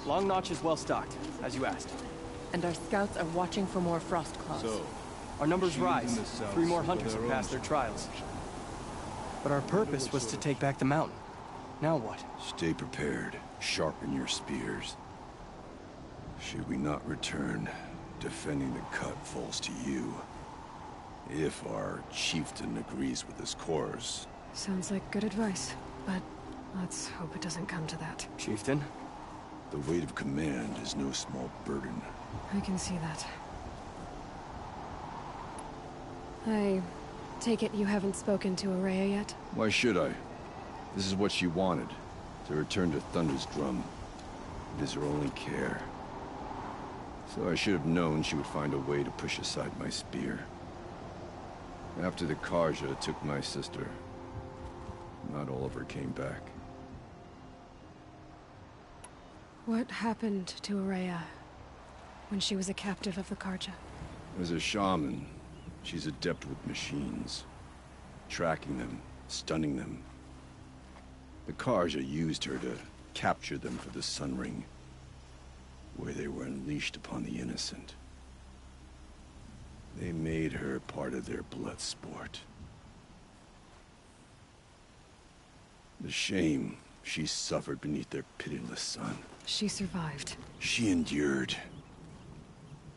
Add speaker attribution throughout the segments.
Speaker 1: Long Notch is well stocked, as you asked.
Speaker 2: And our scouts are watching for more frost claws.
Speaker 3: So,
Speaker 1: Our numbers
Speaker 3: Machines
Speaker 1: rise.
Speaker 3: in the south
Speaker 1: 3 more
Speaker 3: suffer
Speaker 1: hunters
Speaker 3: their
Speaker 1: have
Speaker 3: own
Speaker 1: passed their trials.
Speaker 3: suppression.
Speaker 1: But our purpose was to take back the mountain. Now what?
Speaker 4: Stay prepared. Sharpen your spears. Should we not return, defending the cut falls to you. If our chieftain agrees with this course.
Speaker 5: Sounds like good advice, but let's hope it doesn't come to that.
Speaker 1: Chieftain?
Speaker 4: The weight of command is no small burden.
Speaker 5: I can see that. I take it you haven't spoken to Araya yet?
Speaker 4: Why should I? This is what she wanted. To return to Thunder's drum. It is her only care. So I should have known she would find a way to push aside my spear. After the Karja took my sister, not all of her came back.
Speaker 5: What happened to Araya when she was a captive of the Karja?
Speaker 4: As a shaman, she's adept with machines. Tracking them, stunning them. The Karja used her to capture them for the Sun Ring, where they were unleashed upon the innocent. They made her part of their blood sport. The shame she suffered beneath their pitiless sun.
Speaker 5: She survived.
Speaker 4: She endured.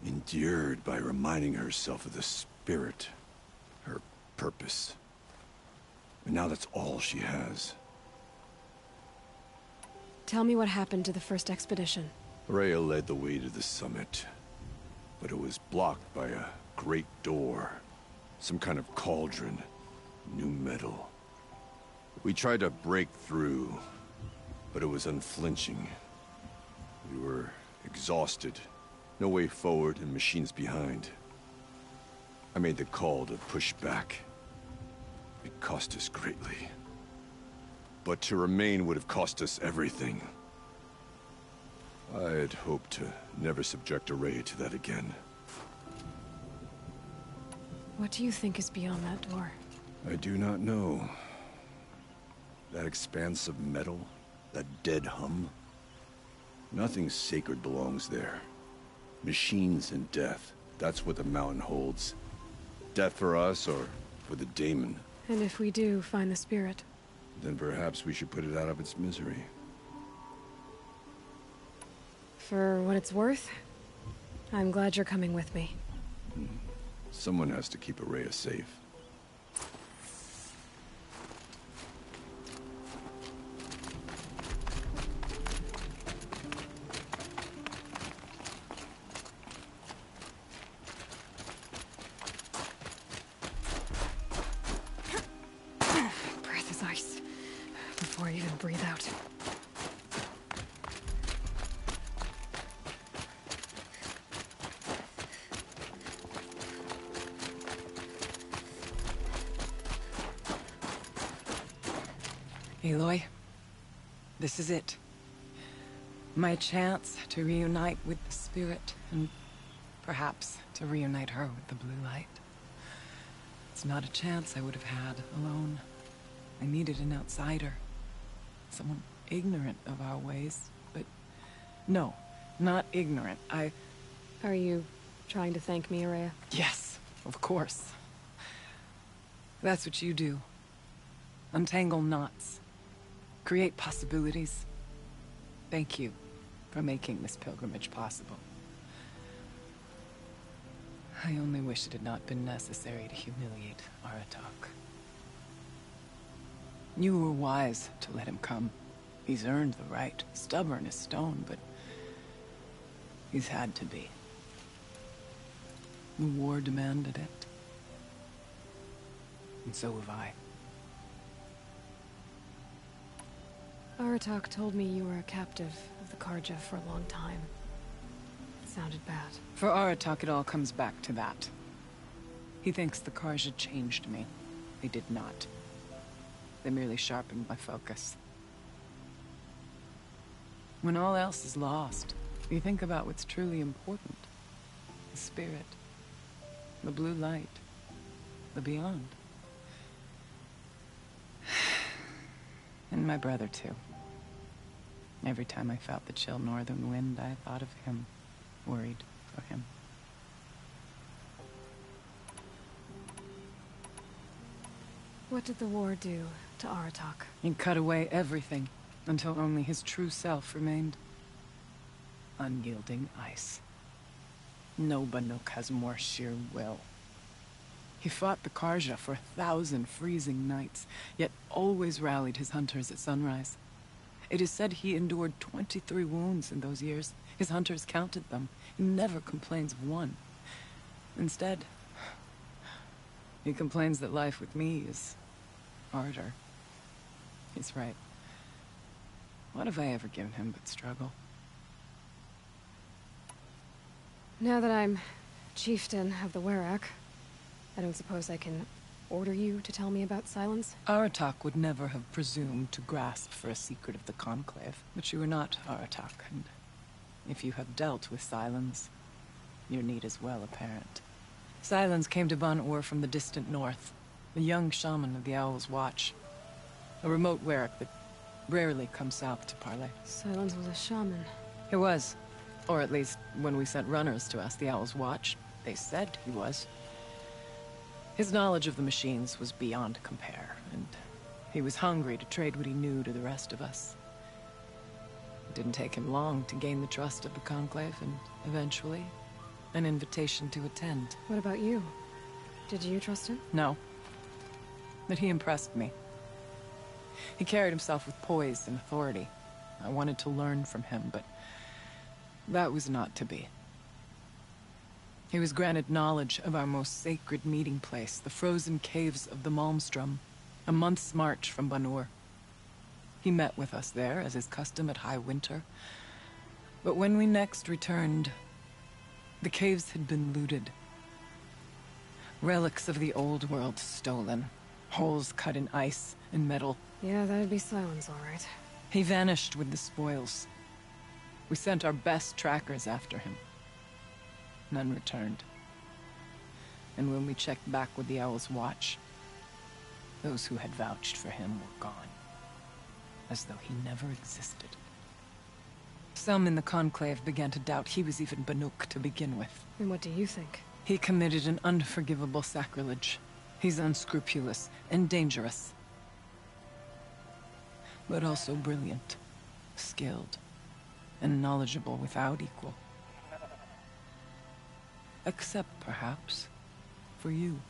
Speaker 4: Endured by reminding herself of the spirit, her purpose. And now that's all she has.
Speaker 5: Tell me what happened to the first expedition.
Speaker 4: Rhea led the way to the summit, but it was blocked by a great door. Some kind of cauldron. New metal. We tried to break through, but it was unflinching. We were exhausted. No way forward and machines behind. I made the call to push back. It cost us greatly. But to remain would have cost us everything. I had hoped to never subject Araya to that again.
Speaker 5: What do you think is beyond that door?
Speaker 4: I do not know. That expanse of metal, that dead hum. Nothing sacred belongs there. Machines and death, that's what the mountain holds. Death for us or for the daemon.
Speaker 5: And if we do find the spirit?
Speaker 4: Then perhaps we should put it out of its misery.
Speaker 5: For what it's worth, I'm glad you're coming with me.
Speaker 4: Someone has to keep Araya safe.
Speaker 5: Breath is ice. Before I even breathe out.
Speaker 2: Aloy, this is it. My chance to reunite with the spirit, and perhaps to reunite her with the blue light. It's not a chance I would have had alone. I needed an outsider. Someone ignorant of our ways, but no, not ignorant.
Speaker 5: Are you trying to thank me, Araya?
Speaker 2: Yes, of course. That's what you do. Untangle knots. Create possibilities. Thank you for making this pilgrimage possible. I only wish it had not been necessary to humiliate Aratak. You were wise to let him come. He's earned the right. Stubborn as stone, but he's had to be. The war demanded it. And so have I.
Speaker 5: Aratak told me you were a captive of the Karja for a long time. It sounded bad.
Speaker 2: For Aratak, it all comes back to that. He thinks the Karja changed me. They did not. They merely sharpened my focus. When all else is lost, you think about what's truly important. The spirit. The blue light. The beyond. And my brother, too. Every time I felt the chill northern wind, I thought of him, worried for him.
Speaker 5: What did the war do to Aratak?
Speaker 2: It cut away everything, until only his true self remained. Unyielding ice. No Banuk has more sheer will. He fought the Karja for 1,000 freezing nights, yet always rallied his hunters at sunrise. It is said he endured 23 wounds in those years. His hunters counted them. He never complains of one. Instead, he complains that life with me is harder. He's right. What have I ever given him but struggle?
Speaker 5: Now that I'm chieftain of the Werak, I don't suppose I can order you to tell me about Silence?
Speaker 2: Aratak would never have presumed to grasp for a secret of the Conclave. But you are not Aratak, and if you have dealt with Silence, your need is well apparent. Silence came to Ban-Ur from the distant north, a young shaman of the Owl's Watch. A remote Werak that rarely comes south to parley.
Speaker 5: Silence was a shaman.
Speaker 2: He was. Or at least, when we sent runners to ask the Owl's Watch, they said he was. His knowledge of the machines was beyond compare, and he was hungry to trade what he knew to the rest of us. It didn't take him long to gain the trust of the Conclave, and eventually, an invitation to attend.
Speaker 5: What about you? Did you trust him?
Speaker 2: No. But he impressed me. He carried himself with poise and authority. I wanted to learn from him, but that was not to be. He was granted knowledge of our most sacred meeting place, the frozen caves of the Malmstrom, a month's march from Ban-Ur. He met with us there, as is custom at high winter. But when we next returned, the caves had been looted. Relics of the old world stolen. Holes cut in ice and metal.
Speaker 5: Yeah, that'd be Silence, all right.
Speaker 2: He vanished with the spoils. We sent our best trackers after him. None returned. And when we checked back with the Owl's Watch, those who had vouched for him were gone. As though he never existed. Some in the Conclave began to doubt he was even Banuk to begin with.
Speaker 5: And what do you think?
Speaker 2: He committed an unforgivable sacrilege. He's unscrupulous and dangerous. But also brilliant, skilled, and knowledgeable without equal. Except, perhaps, for you.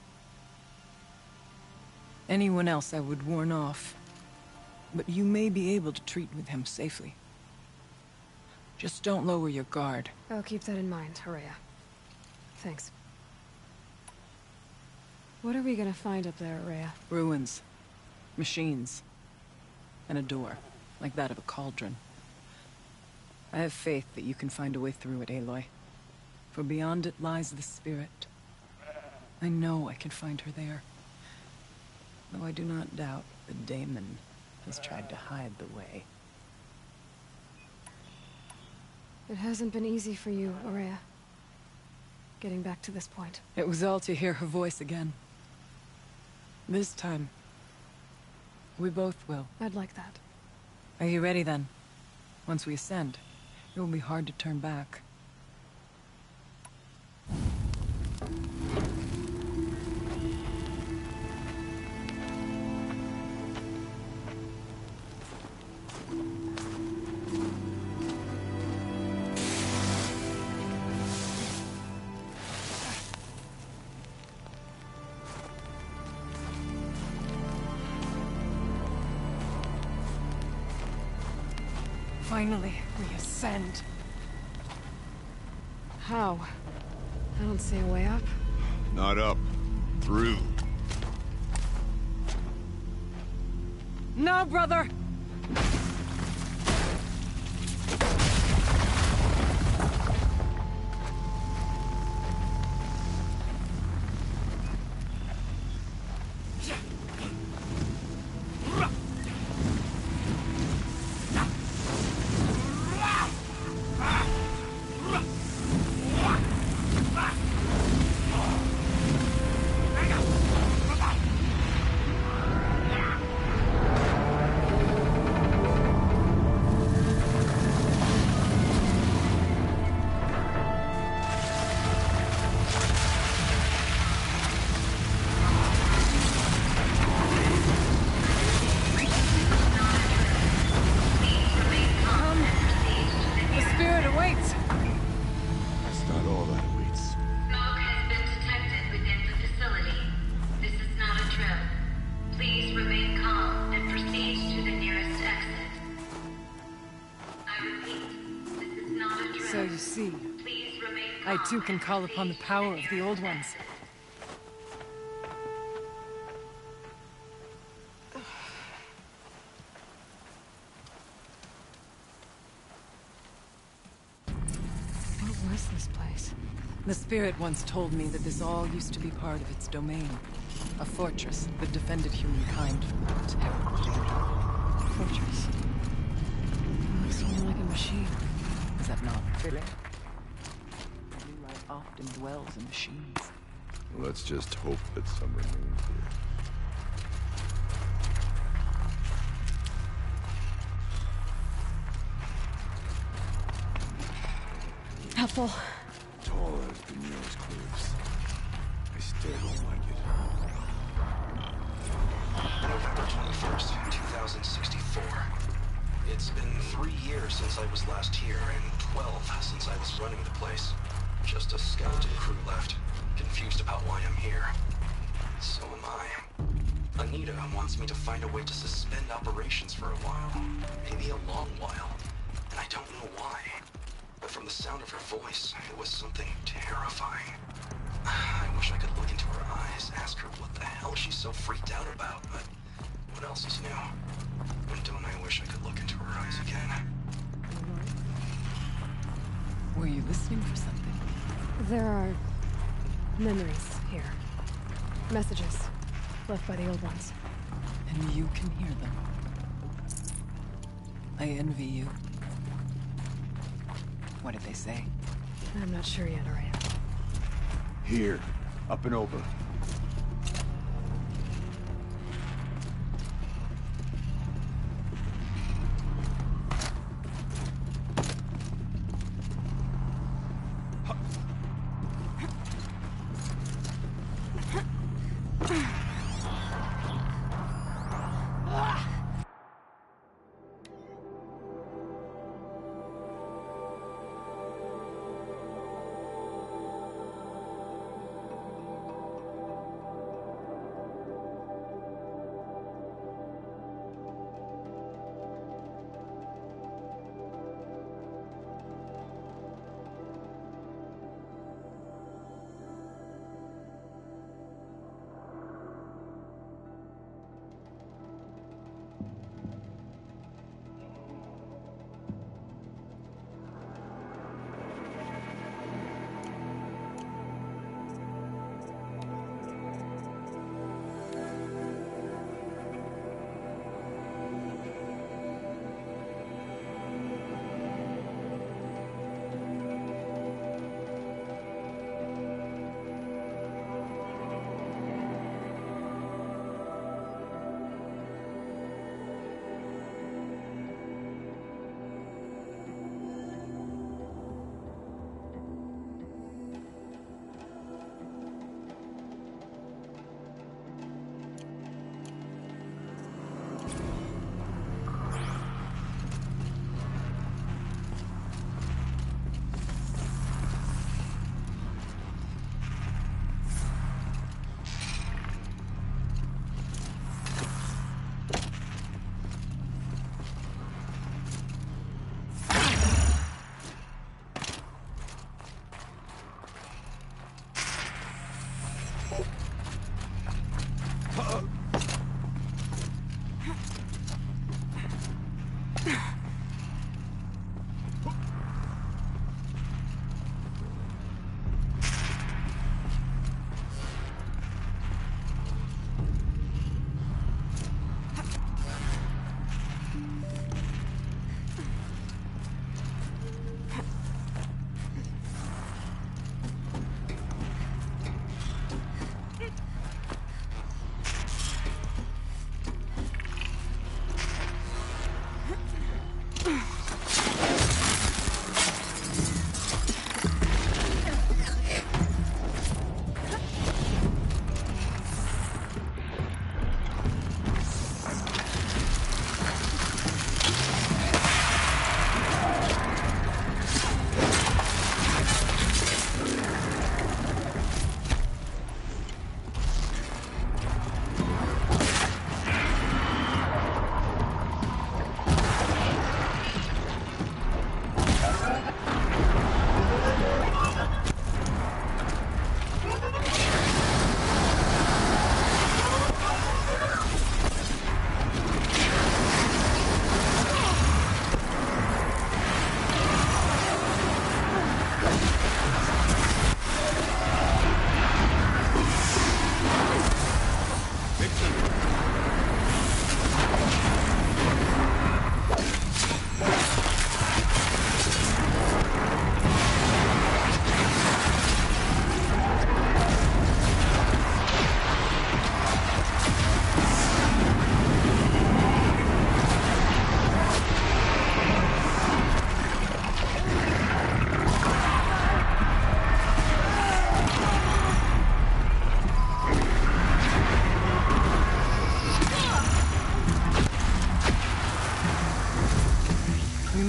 Speaker 2: Anyone else I would warn off, but you may be able to treat with him safely. Just don't lower your guard.
Speaker 5: I'll keep that in mind, Horea. Thanks. What are we gonna find up there, Horea?
Speaker 2: Ruins, machines, and a door, like that of a cauldron. I have faith that you can find a way through it, Aloy. For beyond it lies the spirit. I know I can find her there. Though I do not doubt that Daemon has tried to hide the way.
Speaker 5: It hasn't been easy for you, Horea. Getting back to this point.
Speaker 2: It was all to hear her voice again. This time, we both will.
Speaker 5: I'd like that.
Speaker 2: Are you ready then? Once we ascend, it will be hard to turn back. Finally, we ascend.
Speaker 5: How? I don't see a way up.
Speaker 4: Not up. Through.
Speaker 2: No, brother! see. I too can call upon the power of the Old Ones.
Speaker 5: What was this place?
Speaker 2: The spirit once told me that this all used to be part of its domain. A fortress that defended humankind from terrible danger.
Speaker 5: Fortress. Looks more like a machine.
Speaker 2: Is that not fitting? Blue light often dwells in machines.
Speaker 4: Let's just hope that some remain here.
Speaker 5: Helpful.
Speaker 4: Tall as the nearest cliffs. I still don't like it.
Speaker 3: November 21st, 2064. It's been 3 years since I was last here, and 12 since I was running the place. Just a skeleton crew left, confused about why I'm here. So am I. Anita wants me to find a way to suspend operations for a while. Maybe a long while. And I don't know why. But from the sound of her voice, it was something terrifying. I wish I could look into her eyes, ask her what the hell she's so freaked out about, but what else is new? And don't I wish I could look into her eyes again?
Speaker 2: Were you listening for something?
Speaker 5: There are memories here. Messages left by the Old Ones.
Speaker 2: And you can hear them. I envy you. What did they say?
Speaker 5: I'm not sure yet, Araya.
Speaker 4: Here, up and over.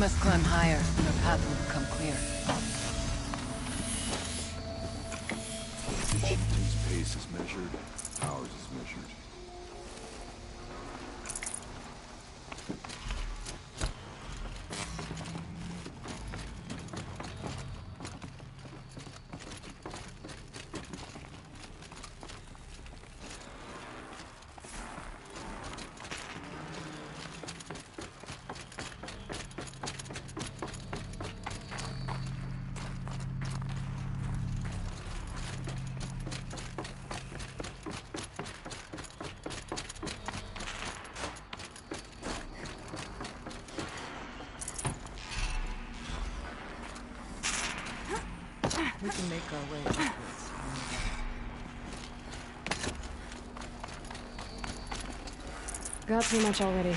Speaker 2: must climb higher, and our path will become clear.
Speaker 4: The chieftain's pace is measured, ours is measured.
Speaker 2: We can make our way upwards.
Speaker 5: Got too much already.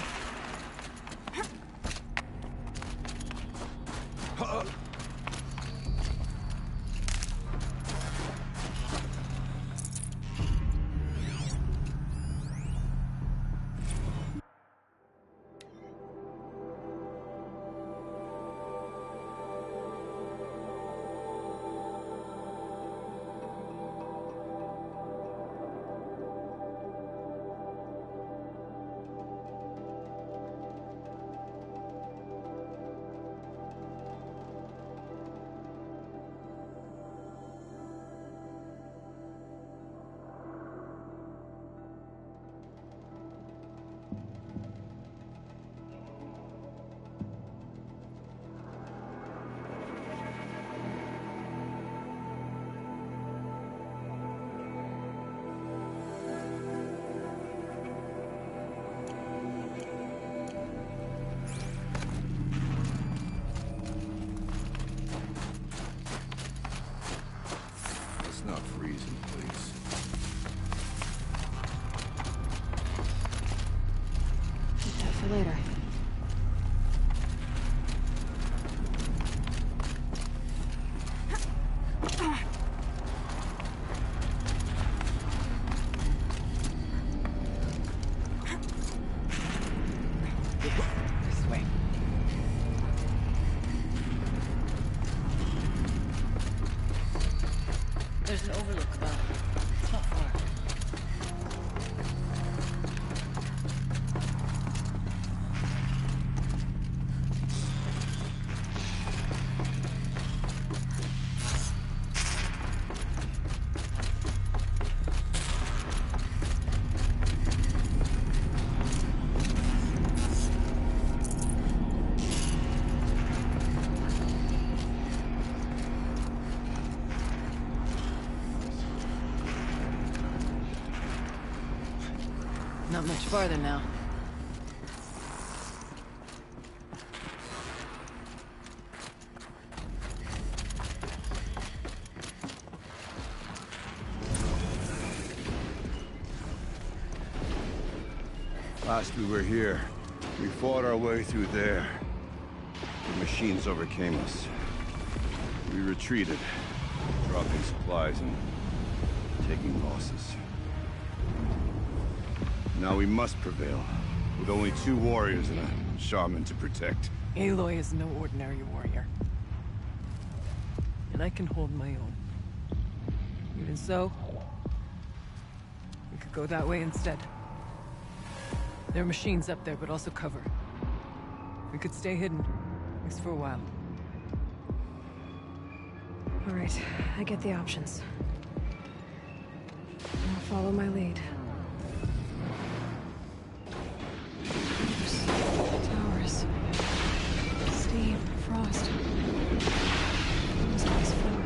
Speaker 5: Not freezing, please. Keep that for later.
Speaker 2: This way. There's an overlook above. It's not far. Not much farther now.
Speaker 4: Last we were here, we fought our way through there. The machines overcame us. We retreated, dropping supplies and taking losses. Now we must prevail, with only 2 warriors and a shaman to protect.
Speaker 2: Aloy is no ordinary warrior. And I can hold my own. Even so, we could go that way instead. There are machines up there, but also cover. We could stay hidden, at least for a while.
Speaker 5: All right, I get the options. I'll follow my lead. Towers. Steam, frost. Almost ice floor.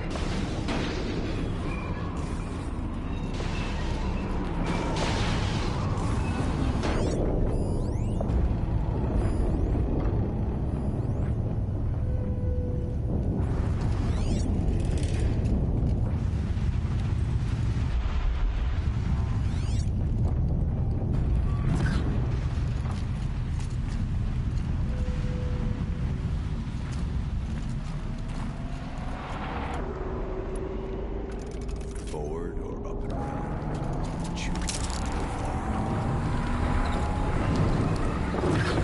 Speaker 4: Forward or up and around. Choose.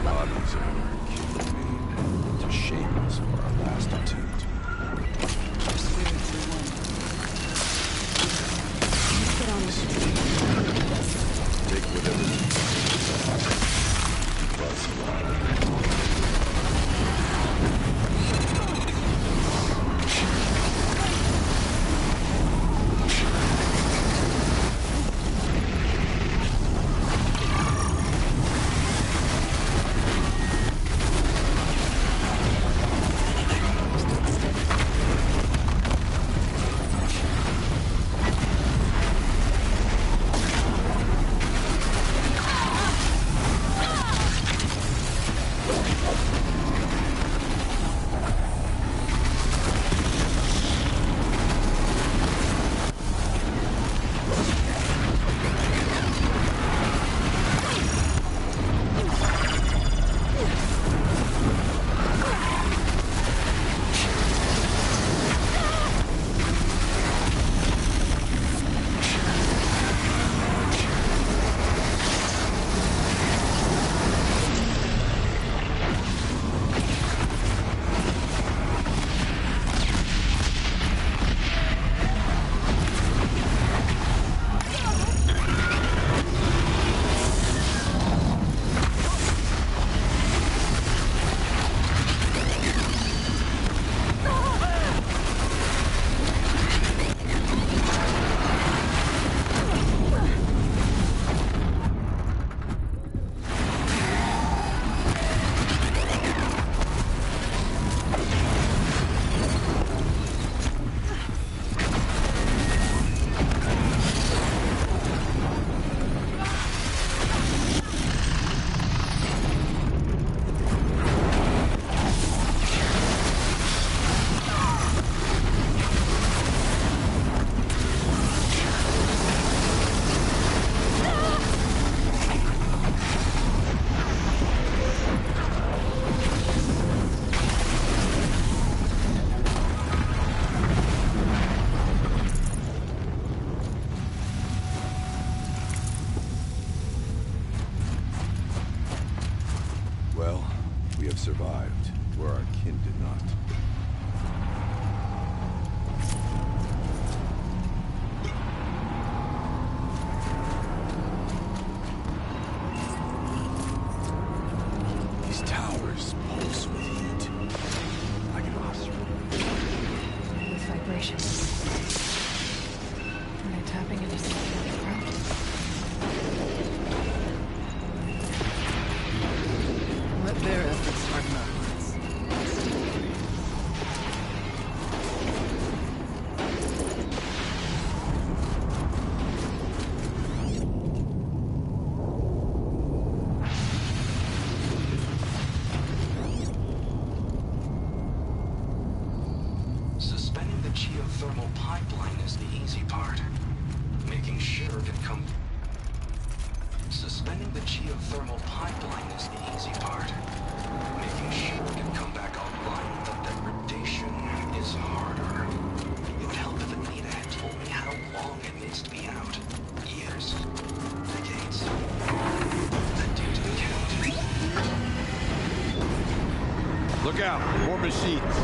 Speaker 4: Bodies are killing me to shape. shame us for our last attempt.
Speaker 2: Our spirits are one.
Speaker 5: Get on with it.
Speaker 4: Take whatever you need. Keep us alive. Well, we have survived, where our kin did not. These towers pulse with heat, like an offspring.
Speaker 5: With vibration. Are they tapping into something underground?
Speaker 2: Let their efforts harden our hearts.
Speaker 3: Suspending the geothermal pipeline is the easy part. Making sure it can come... Suspending the geothermal pipeline is the easy part. Making sure it can come back online without degradation is harder. It would help if Anita had told me how long it needs to be out. Years. Decades. That dude didn't count.
Speaker 4: Look out! More machines!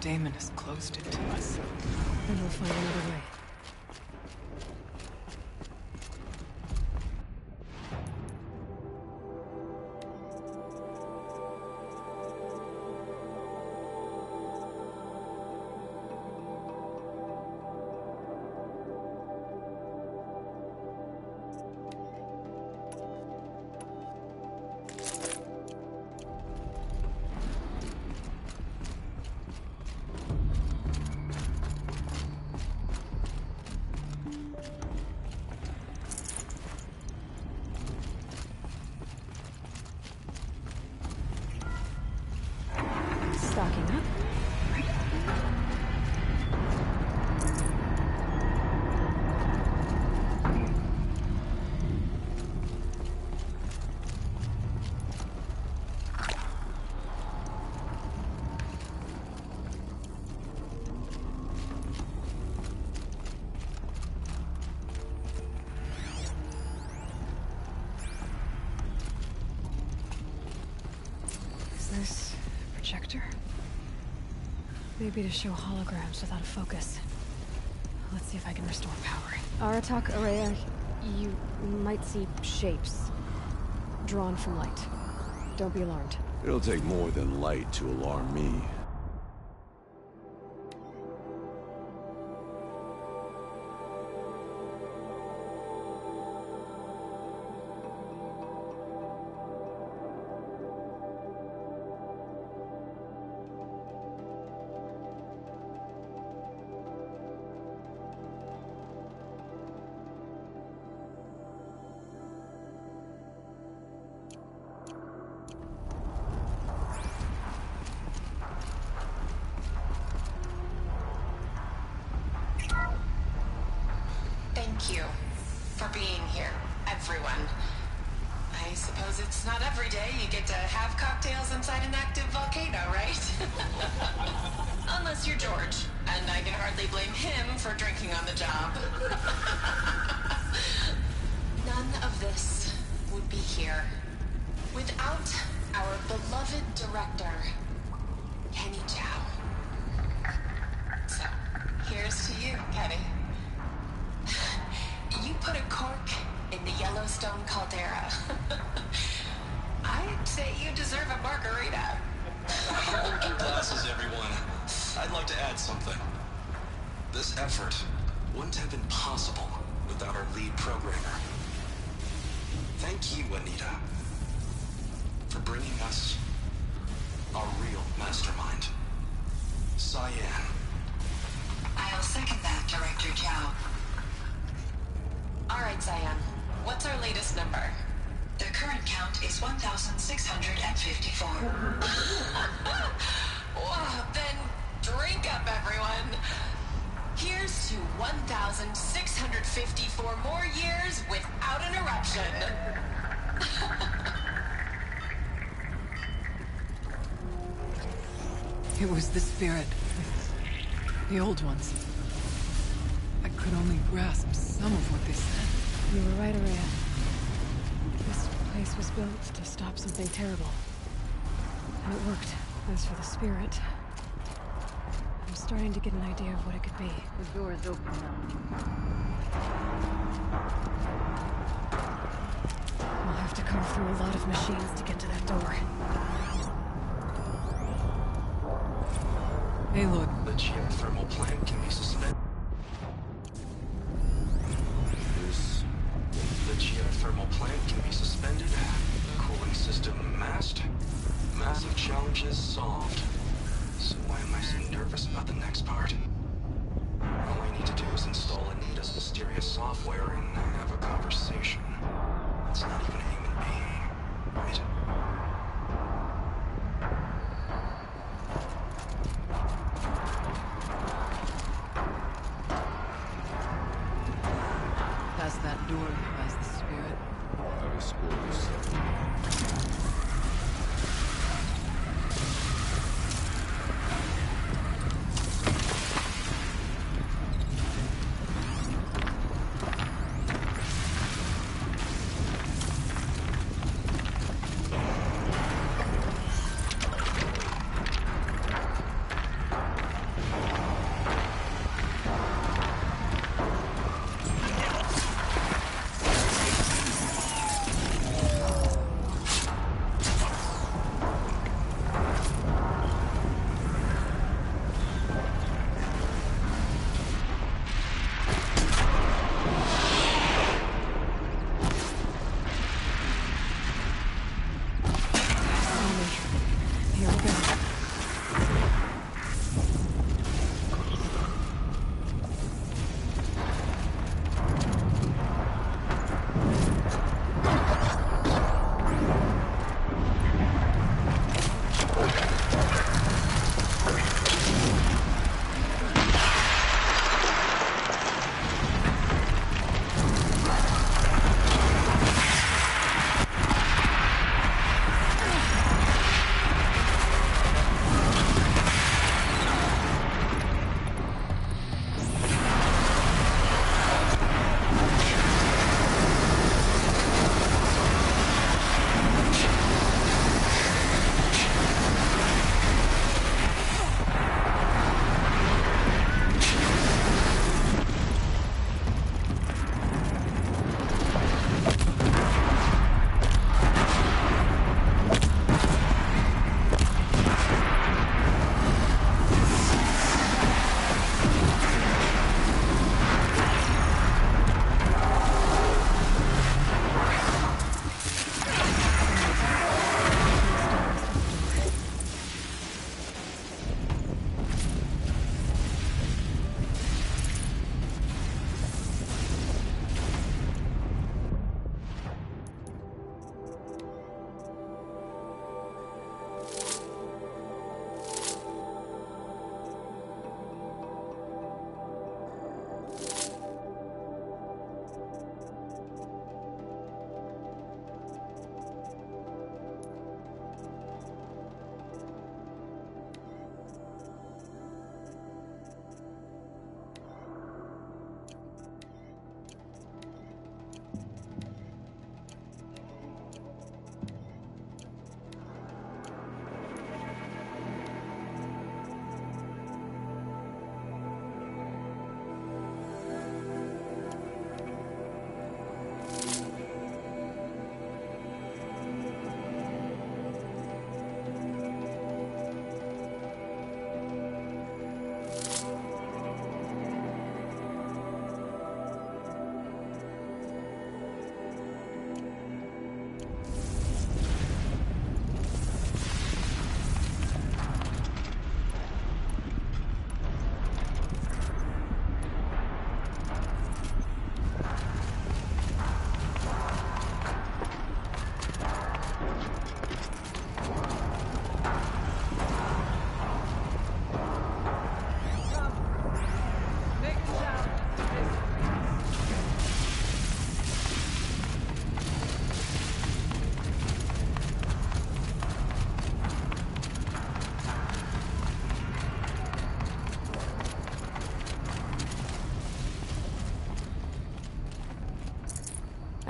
Speaker 2: Damon has closed it to us.
Speaker 5: Then we'll find another way. Stocking up. Is this a projector? Maybe to show holograms without a focus. Let's see if I can restore power. Aratak, Araya, you might see shapes drawn from light. Don't be alarmed.
Speaker 4: It'll take more than light to alarm me.
Speaker 6: Thank you for being here, everyone. I suppose it's not every day you get to have cocktails inside an active volcano, right? Unless you're George, and I can hardly blame him for drinking on the job. None of this would be here without our beloved director, Kenny Chow. So, here's to you, Kenny. You put a cork in the Yellowstone caldera. I'd say you deserve a margarita.
Speaker 3: Hold your glasses, everyone. I'd like to add something. This effort wouldn't have been possible without our lead programmer. Thank you, Anita, for bringing us our real mastermind, Cyan.
Speaker 6: I'll second that, Director Chow. All right, Cyan. What's our latest number? The current count is 1,654. Whoa, then drink up, everyone. Here's to 1,654 more years without an eruption.
Speaker 2: It was the spirit. The old ones. I could only grasp some of what they said.
Speaker 5: You were right, Araya. This place was built to stop something terrible. And it worked. As for the spirit, I'm starting to get an idea of what it could be.
Speaker 7: The door is open now.
Speaker 5: We'll have to carve through a lot of machines to get to that door.
Speaker 2: Aloy,
Speaker 3: The geothermal plant can be suspended. The geothermal plant can be suspended. Cooling system masked. Massive challenges solved. So why am I so nervous about the next part? All I need to do is install Anita's mysterious software and have a conversation. It's not even a human being, right?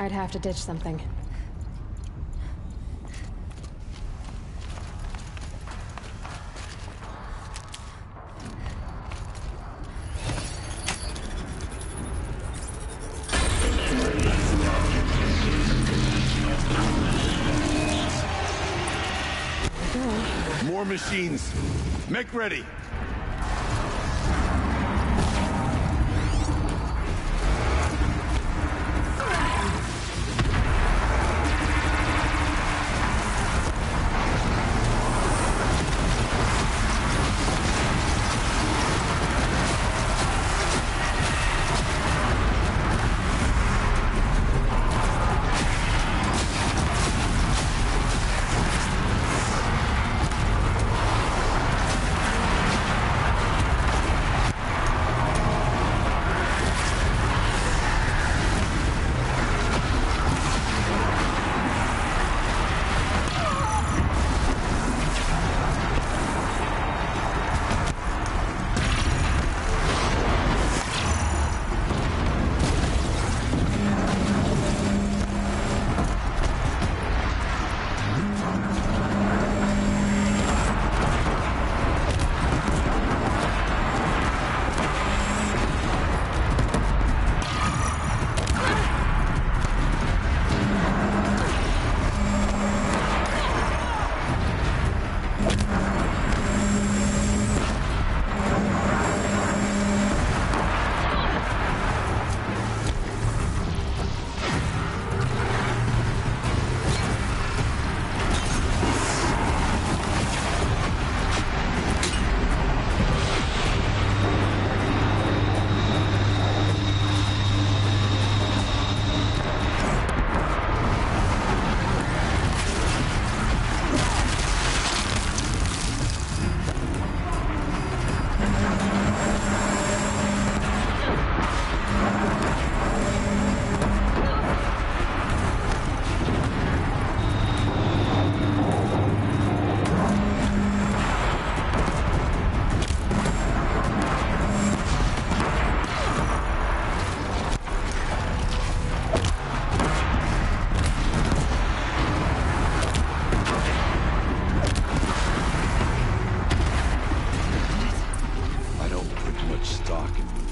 Speaker 5: might have to ditch something.
Speaker 4: More machines. Make ready.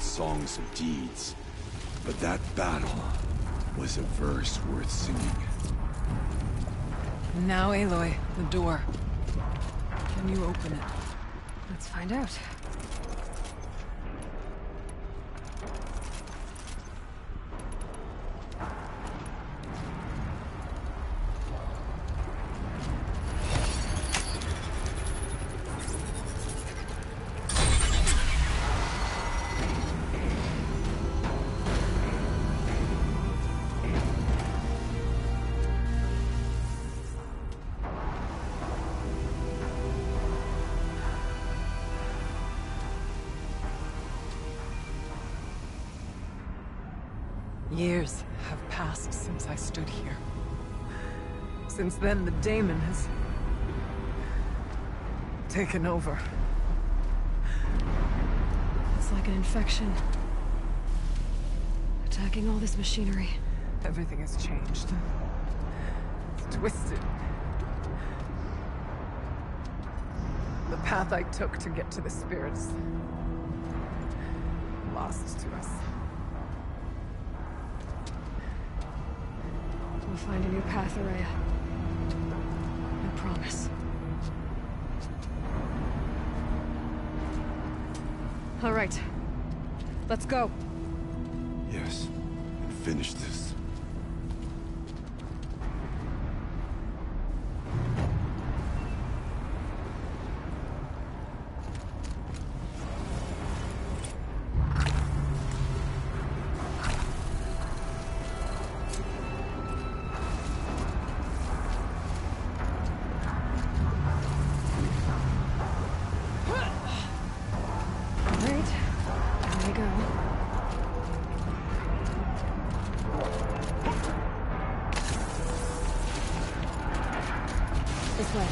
Speaker 4: Songs of deeds, but that battle was a verse worth singing.
Speaker 2: Now, Aloy, the door. Can you open it?
Speaker 5: Let's find out.
Speaker 2: Years have passed since I stood here. Since then, the daemon has taken over.
Speaker 5: It's like an infection. Attacking all this machinery.
Speaker 2: Everything has changed. It's twisted. The path I took to get to the spirits, lost to us.
Speaker 5: We'll find a new path, Araya. I promise. All right. Let's go.
Speaker 4: Yes, and finish this.
Speaker 5: This way.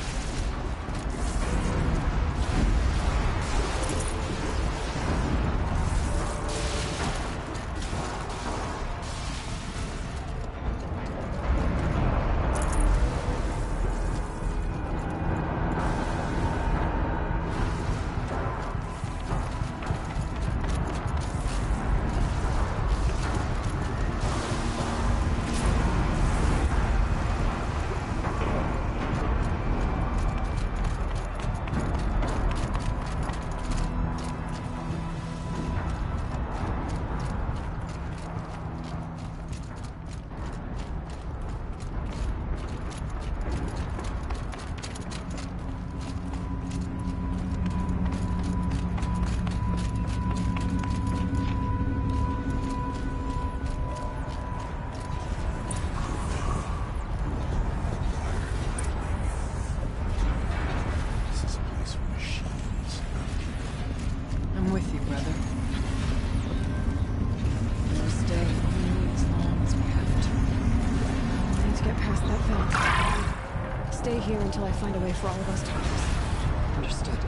Speaker 5: Stay here until I find a way for all of us to cross.
Speaker 2: Understood.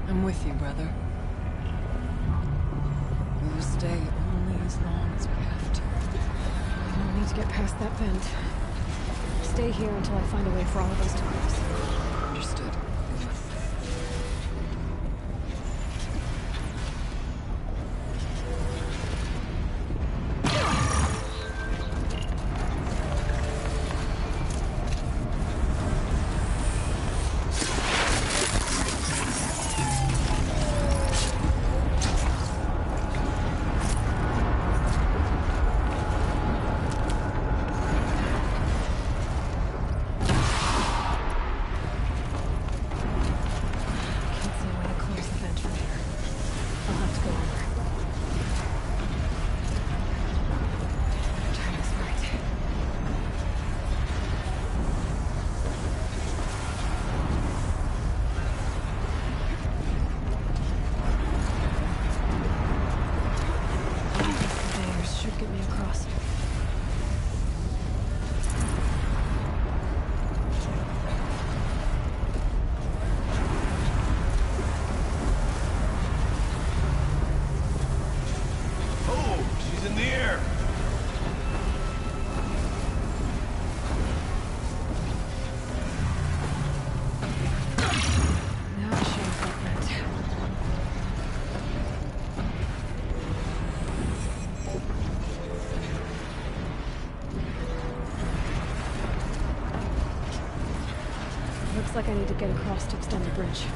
Speaker 2: I'm with you, brother. We'll stay only as long as we have to.
Speaker 5: We don't need to get past that vent. Stay here until I find a way for all of us to cross.
Speaker 2: Understood.
Speaker 5: Looks like I need to get across to extend the bridge.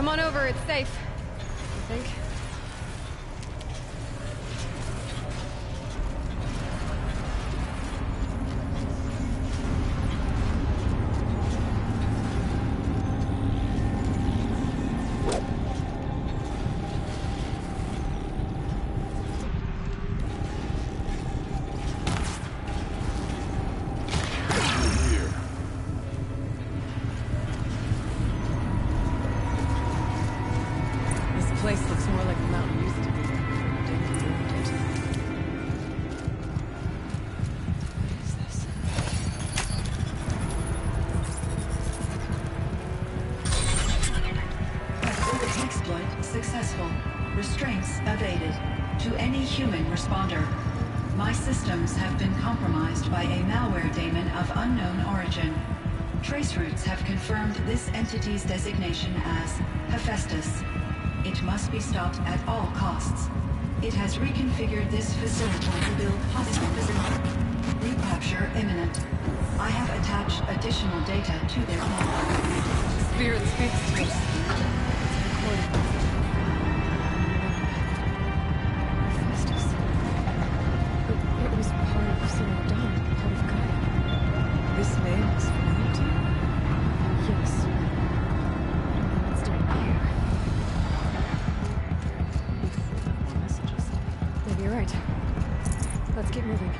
Speaker 5: Come on over, it's safe. I think.
Speaker 2: This place looks more like the mountain used to be.
Speaker 5: What is this?
Speaker 7: Exploit successful. Restraints evaded. To any human responder. My systems have been compromised by a malware daemon of unknown origin. Traceroutes have confirmed this entity's designation as Hephaestus. It must be stopped at all costs. It has reconfigured this facility to build hostile facility. Recapture imminent. I have attached additional data to their plan.
Speaker 2: Spirit speaks to us.
Speaker 5: Hephaestus. It was part of something done, part of Gaia.
Speaker 2: This name is familiar to you?
Speaker 5: Yes. It's doing here. More messages. Maybe you're right. Let's keep moving.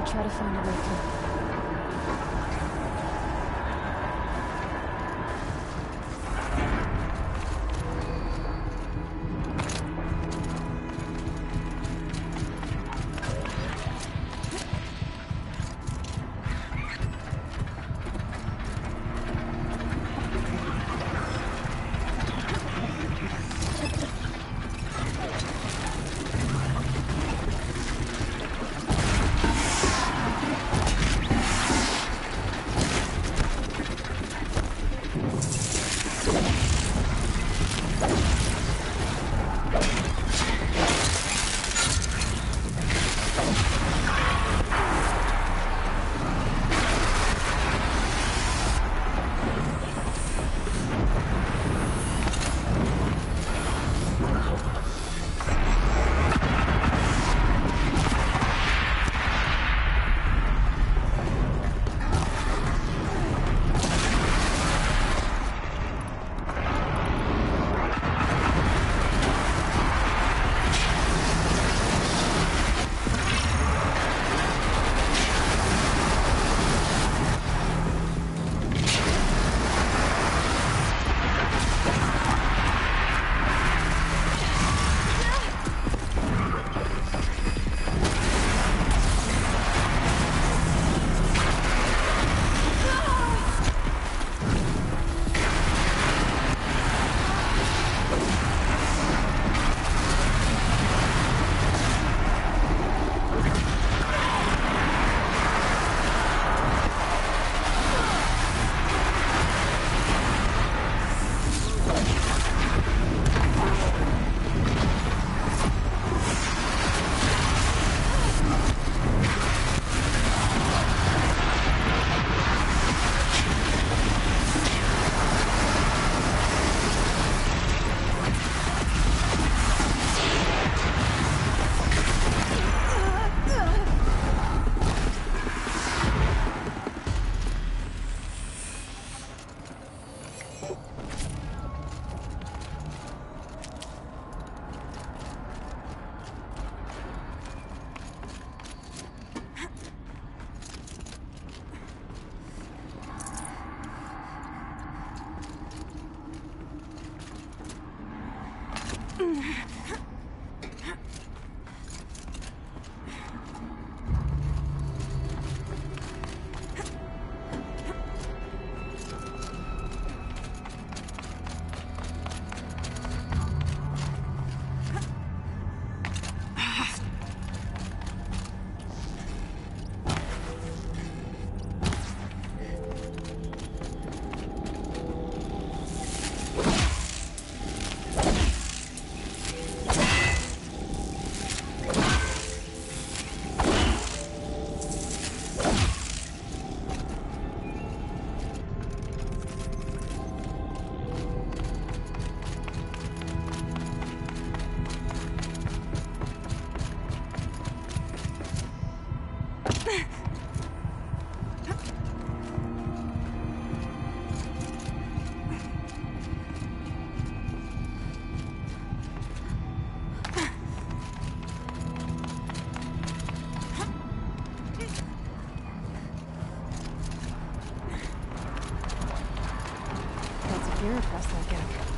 Speaker 5: Try to find a way through. You're across that gap.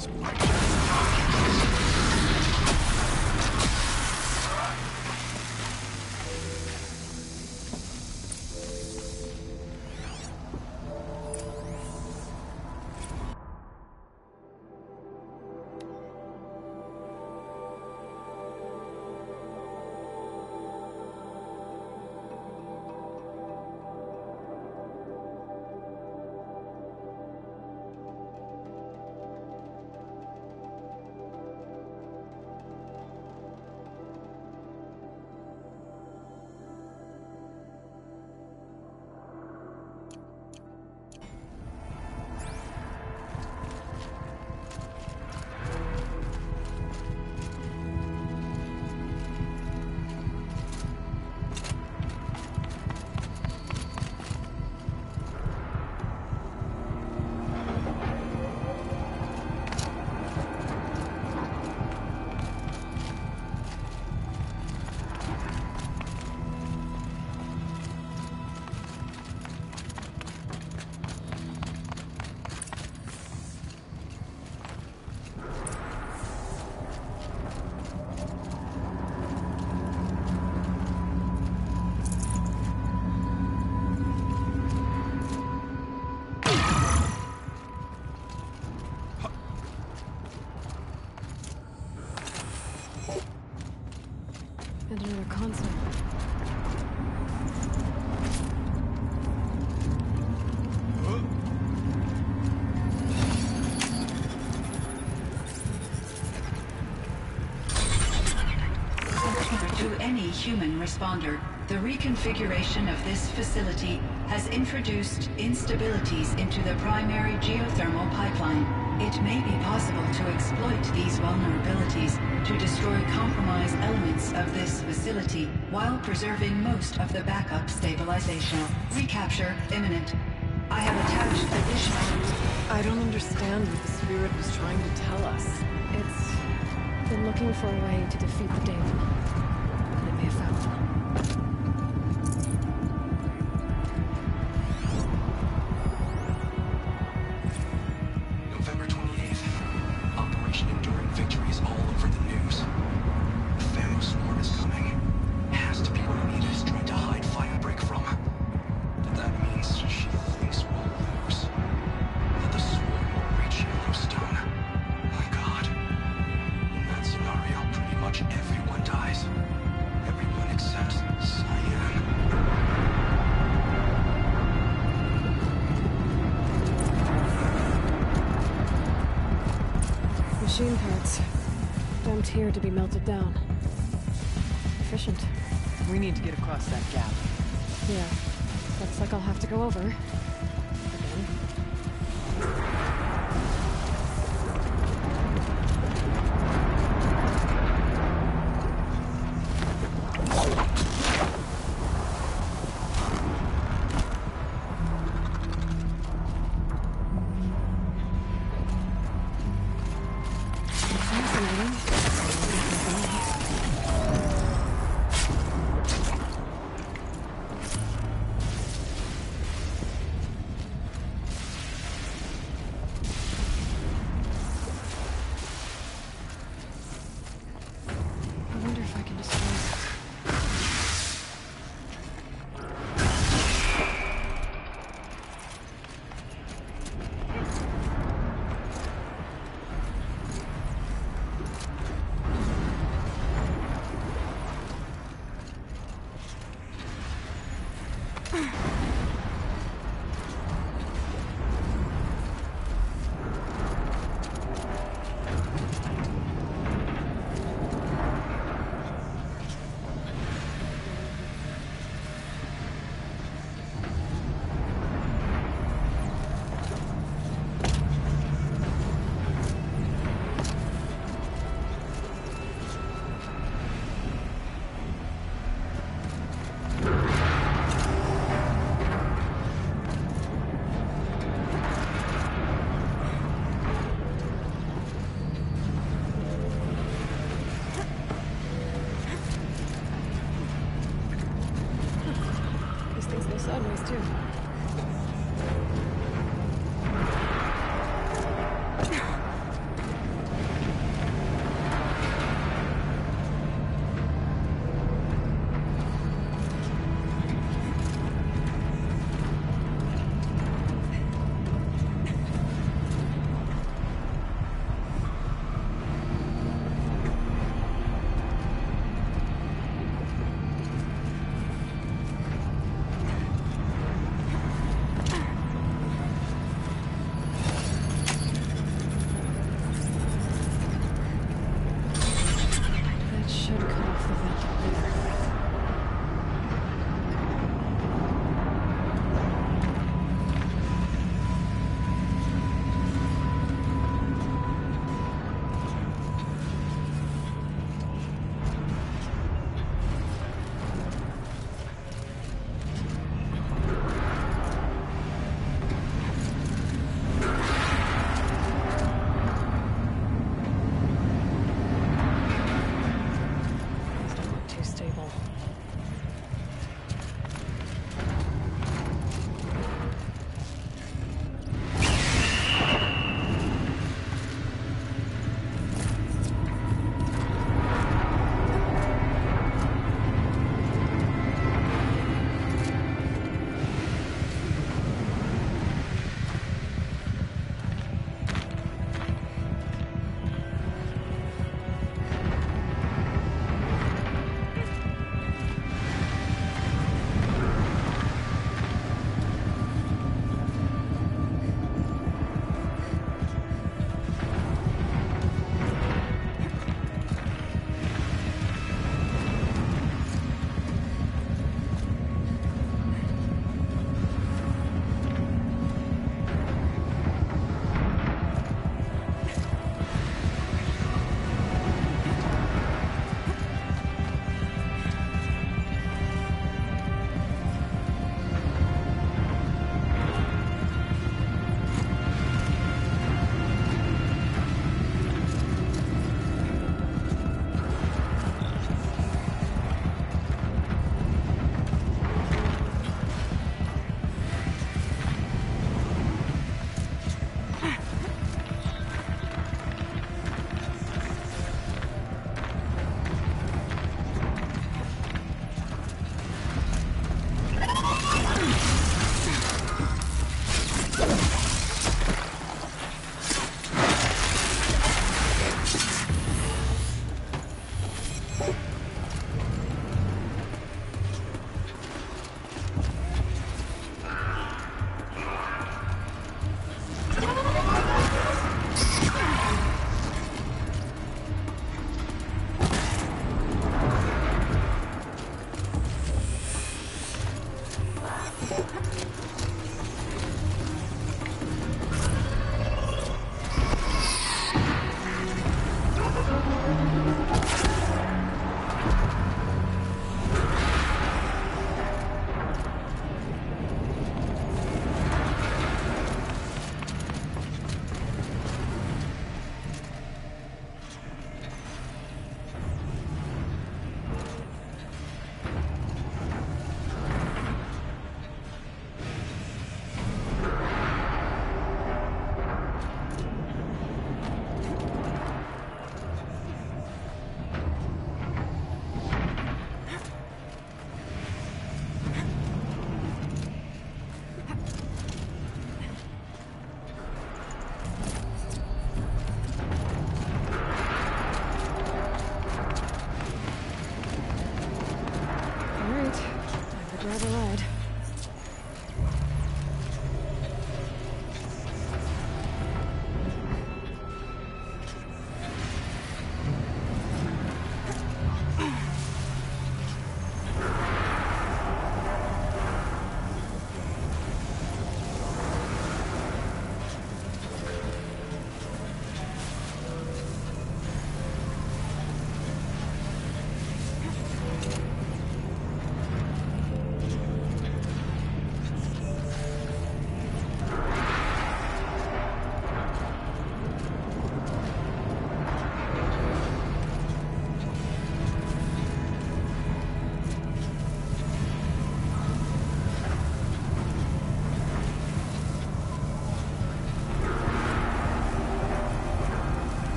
Speaker 4: was my chance.
Speaker 5: And another console.
Speaker 7: To any human responder, the reconfiguration of this facility has introduced instabilities into the primary geothermal pipeline. It may be possible to exploit these vulnerabilities to destroy compromised elements of this facility while preserving most of the backup stabilization. Recapture imminent. I have attached additional...
Speaker 2: I don't understand what the spirit was trying to tell us.
Speaker 5: It's been looking for a way to defeat the Daemon. And it may have found one.
Speaker 3: November 28th. Operation Enduring Victory is all over the news. The Thanos Swarm is coming. Has to be what Anita is trying to hide Firebreak from. That means she thinks we'll lose. That the Swarm will reach Yellowstone. My God. In that scenario, pretty much everyone dies. Everyone except Cyan.
Speaker 5: Machine parts. Dumped here to be melted down. Efficient.
Speaker 2: We need to get across that gap.
Speaker 5: Yeah. Looks like I'll have to go over. Again. I wonder if I can destroy it.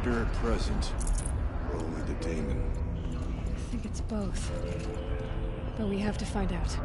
Speaker 4: Spirit present, or only the daemon?
Speaker 5: I think it's both. But we have to find out.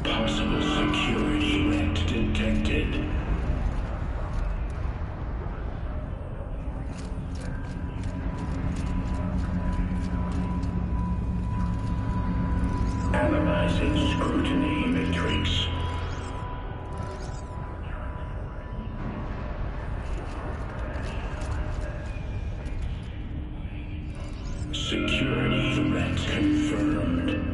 Speaker 8: Possible security threat detected. Analyzing scrutiny matrix. Security threat confirmed.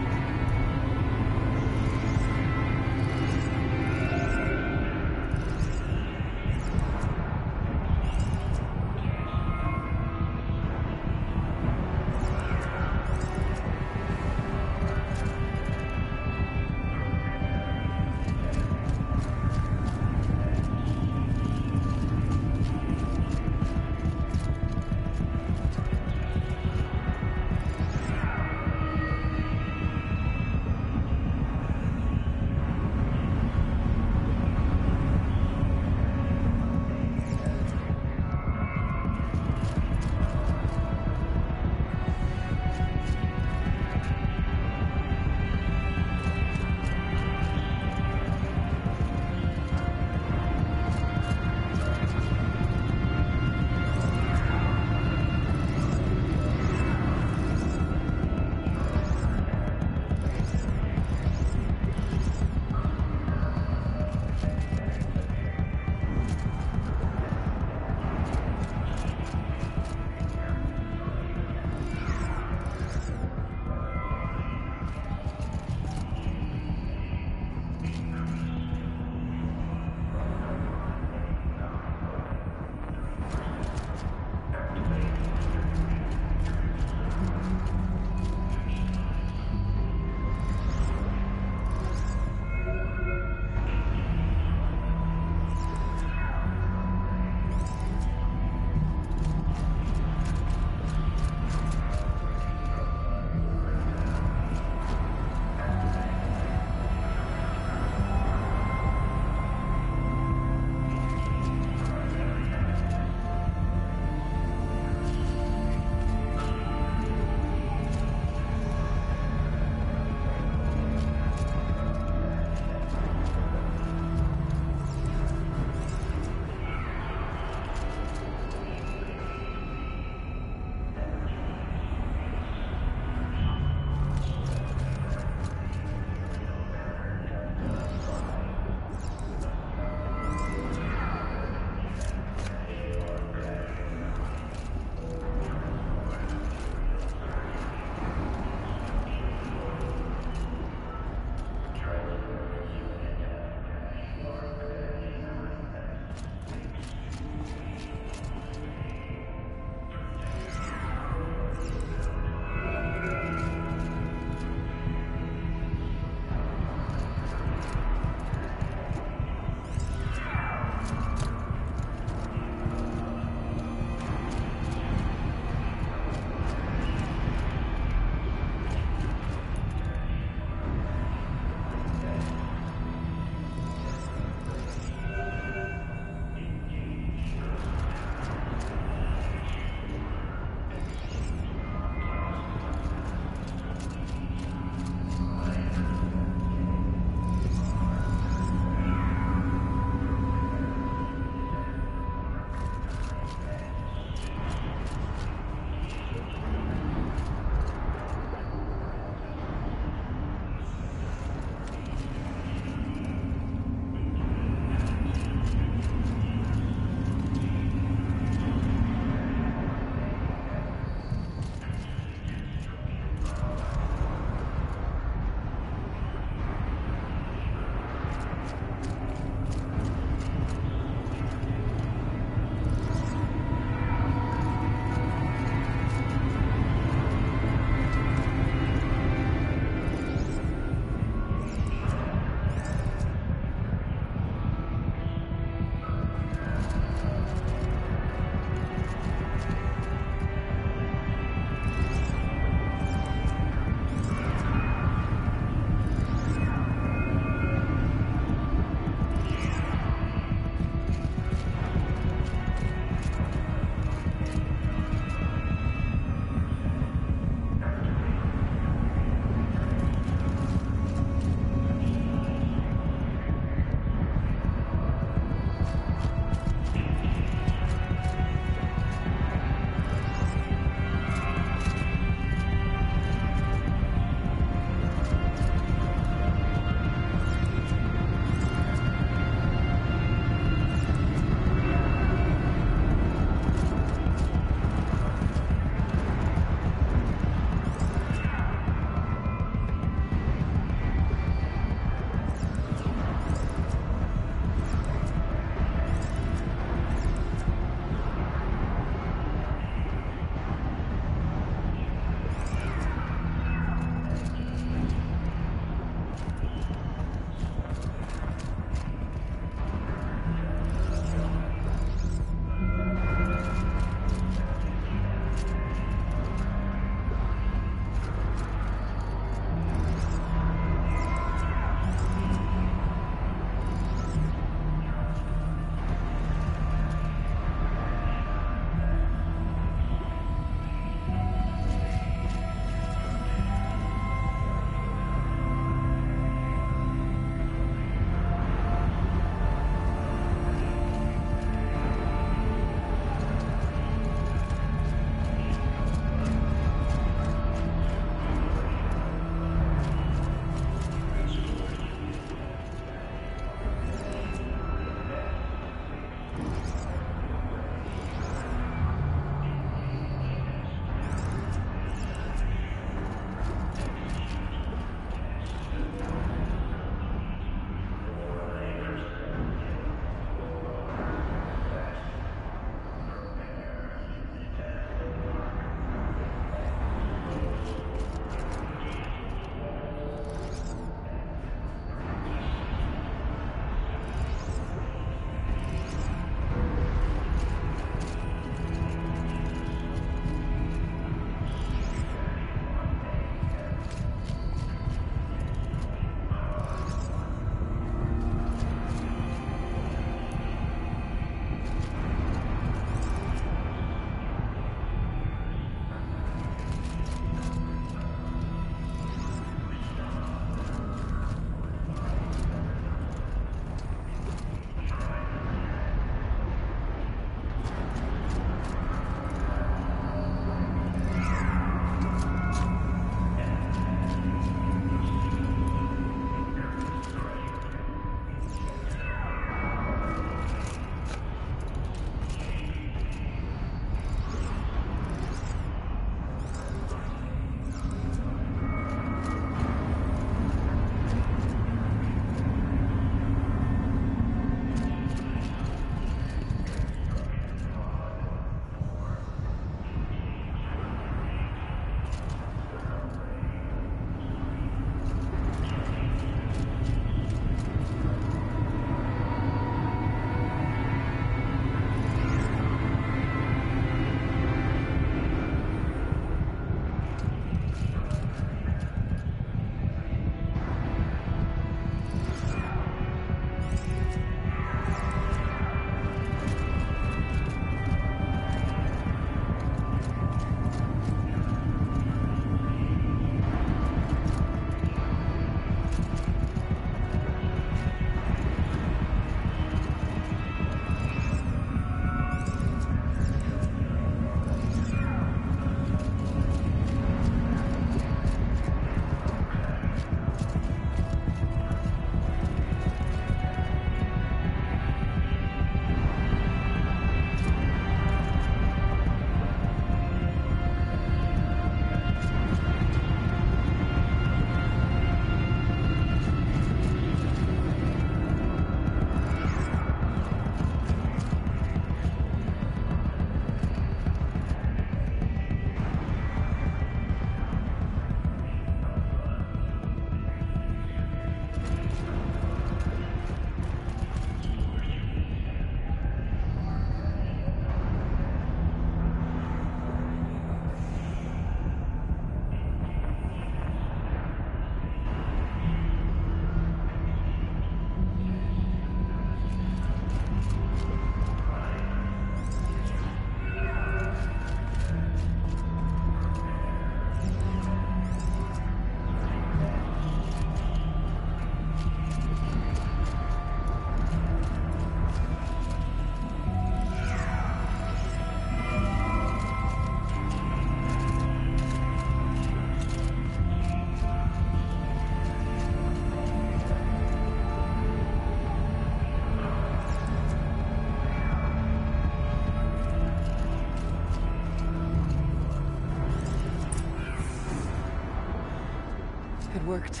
Speaker 2: It worked.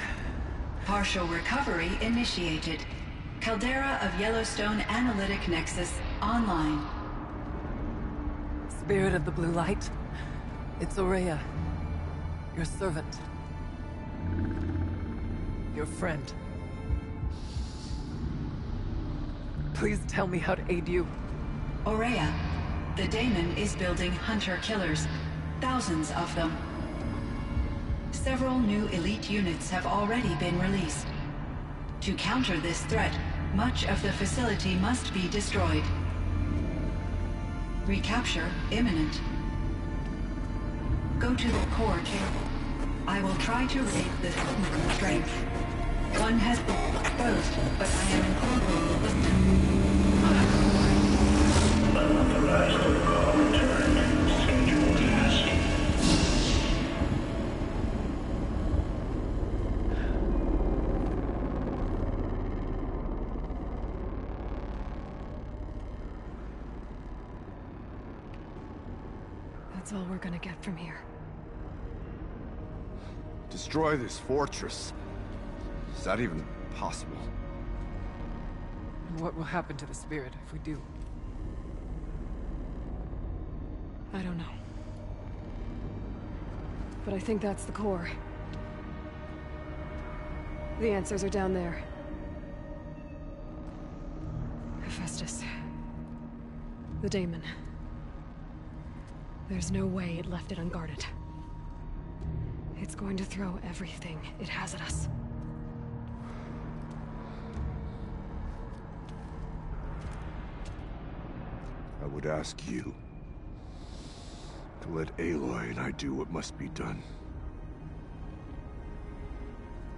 Speaker 7: Partial recovery initiated. Caldera of Yellowstone Analytic Nexus online.
Speaker 2: Spirit of the Blue Light. It's Aurea. Your servant. Your friend. Please tell me how to aid you.
Speaker 7: Aurea, the daemon is building hunter-killers. Thousands of them. Several new elite units have already been released. To counter this threat, much of the facility must be destroyed. Recapture imminent. Go to the core chamber. I will try to raid the technical strength. One has been exposed, but I am incorporating.
Speaker 8: Unauthorized protocol returned. Scheduled task.
Speaker 5: That's all we're gonna get from here.
Speaker 4: Destroy this fortress. Is that even possible?
Speaker 2: And what will happen to the spirit if we do?
Speaker 5: I don't know. But I think that's the core. The answers are down there. Hephaestus. The daemon. There's no way it left it unguarded. It's going to throw everything it has at us.
Speaker 4: I would ask you to let Aloy and I do what must be done.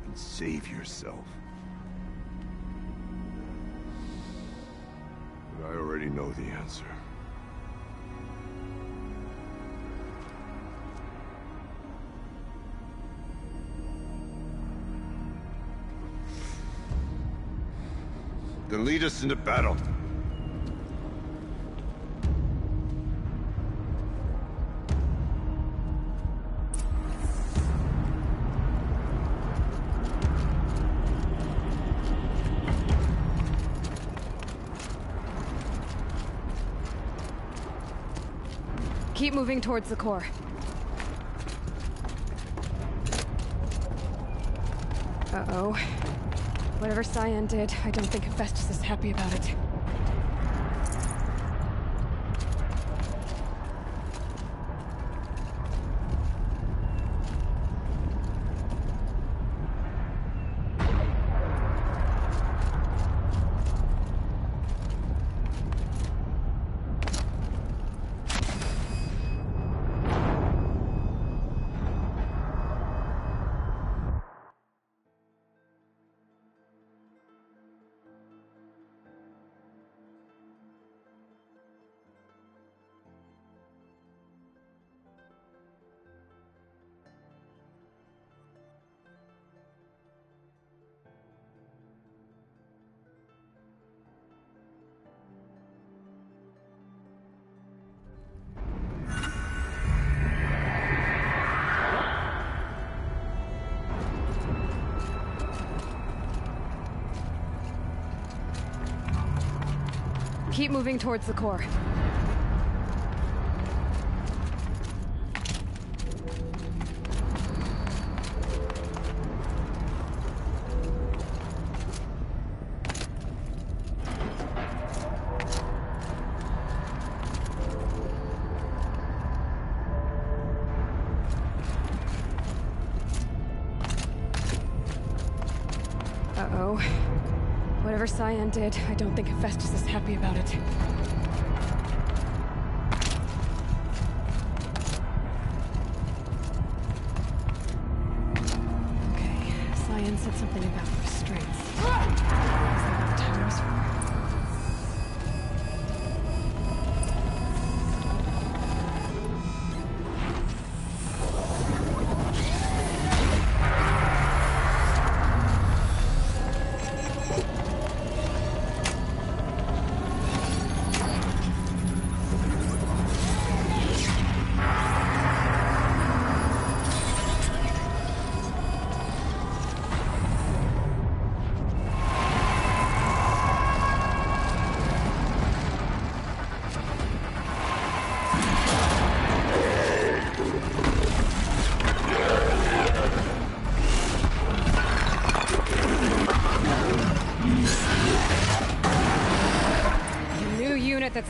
Speaker 4: And save yourself. But I already know the answer. Then lead us into battle.
Speaker 5: Keep moving towards the core. Uh-oh. Whatever Cyan did, I don't think Hephaestus is happy about it. Keep moving towards the core. Uh-oh. Whatever Cyan did, I don't think Hephaestus is happy about it. Okay, Cyan said something about restraints. Is that what the timer is for?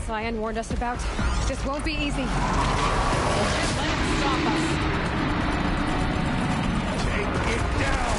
Speaker 5: Cyan warned us about. This won't be easy. Just let him stop us.
Speaker 4: Take it down!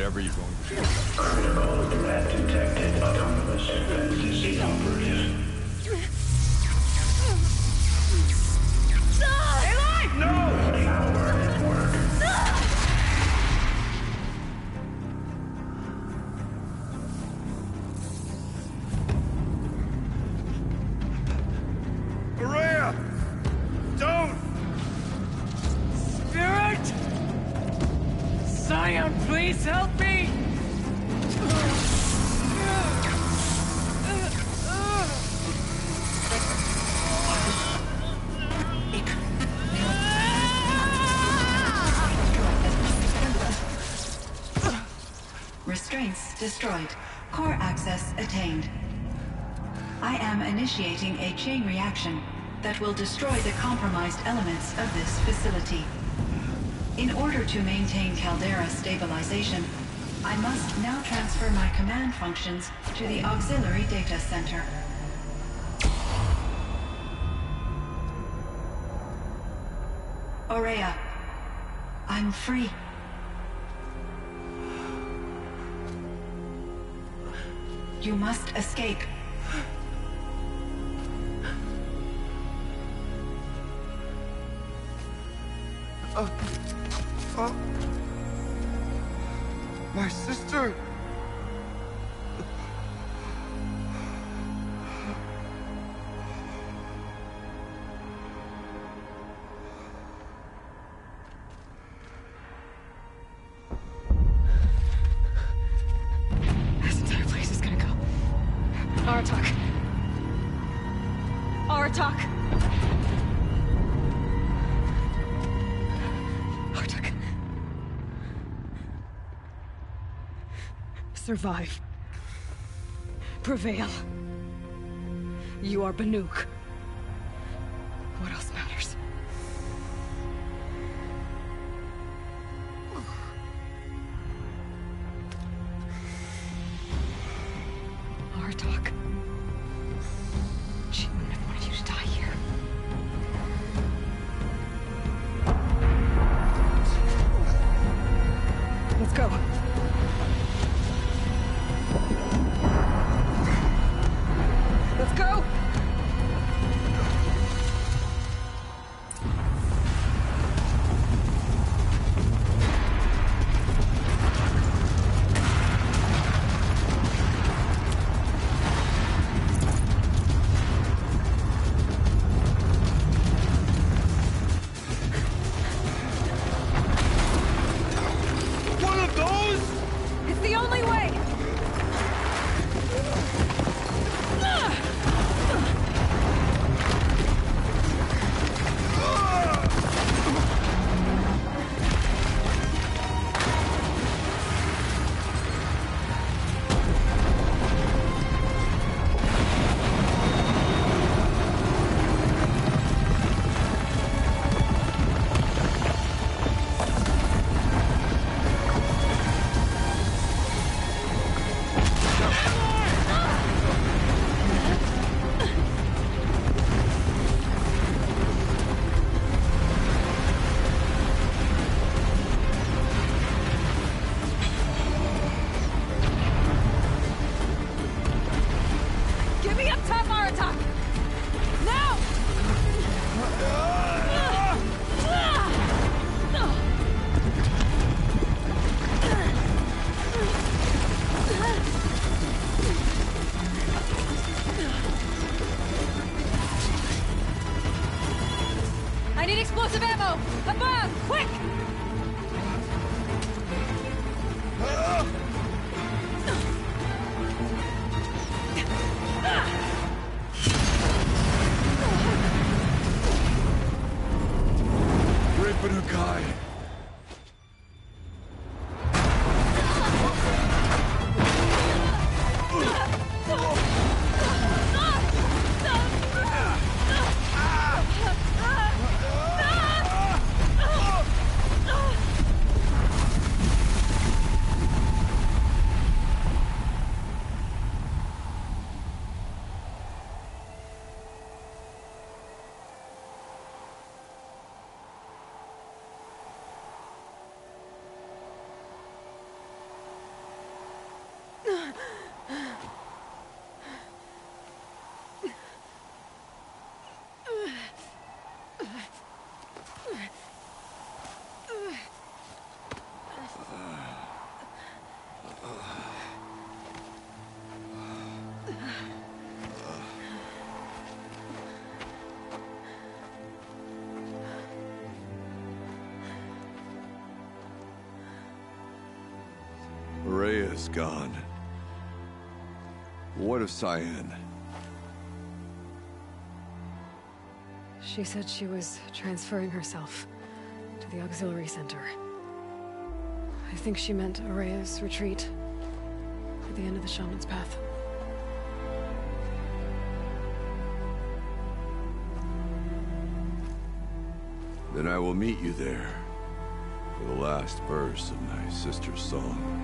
Speaker 4: whatever you're going to do.
Speaker 8: Critical threat detected. Autonomous defenses inoperative. Power at work.
Speaker 4: Maria! Don't!
Speaker 2: Spirit! Scion, please help me!
Speaker 7: Restraints destroyed. Core access attained. I am initiating a chain reaction that will destroy the compromised elements of this facility. In order to maintain caldera stabilization, I must now transfer my command functions to the auxiliary data center. Aurea, I'm free. You must escape.
Speaker 4: My sister!
Speaker 5: This entire place is gonna go. Aratak. Aratak. Aratak. Survive. Prevail. You are Banuk. What else matters? Aratak. She wouldn't have wanted you to die here. Let's go. Let's go!
Speaker 4: One of those?
Speaker 5: It's the only way! Get me up top, Aratak! Now! I need explosive ammo! Above! Quick!
Speaker 4: Great Banukai. Area's gone. What of Cyan?
Speaker 5: She said she was transferring herself to the auxiliary center. I think she meant Area's retreat at the end of the Shaman's Path.
Speaker 4: Then I will meet you there for the last verse of my sister's song.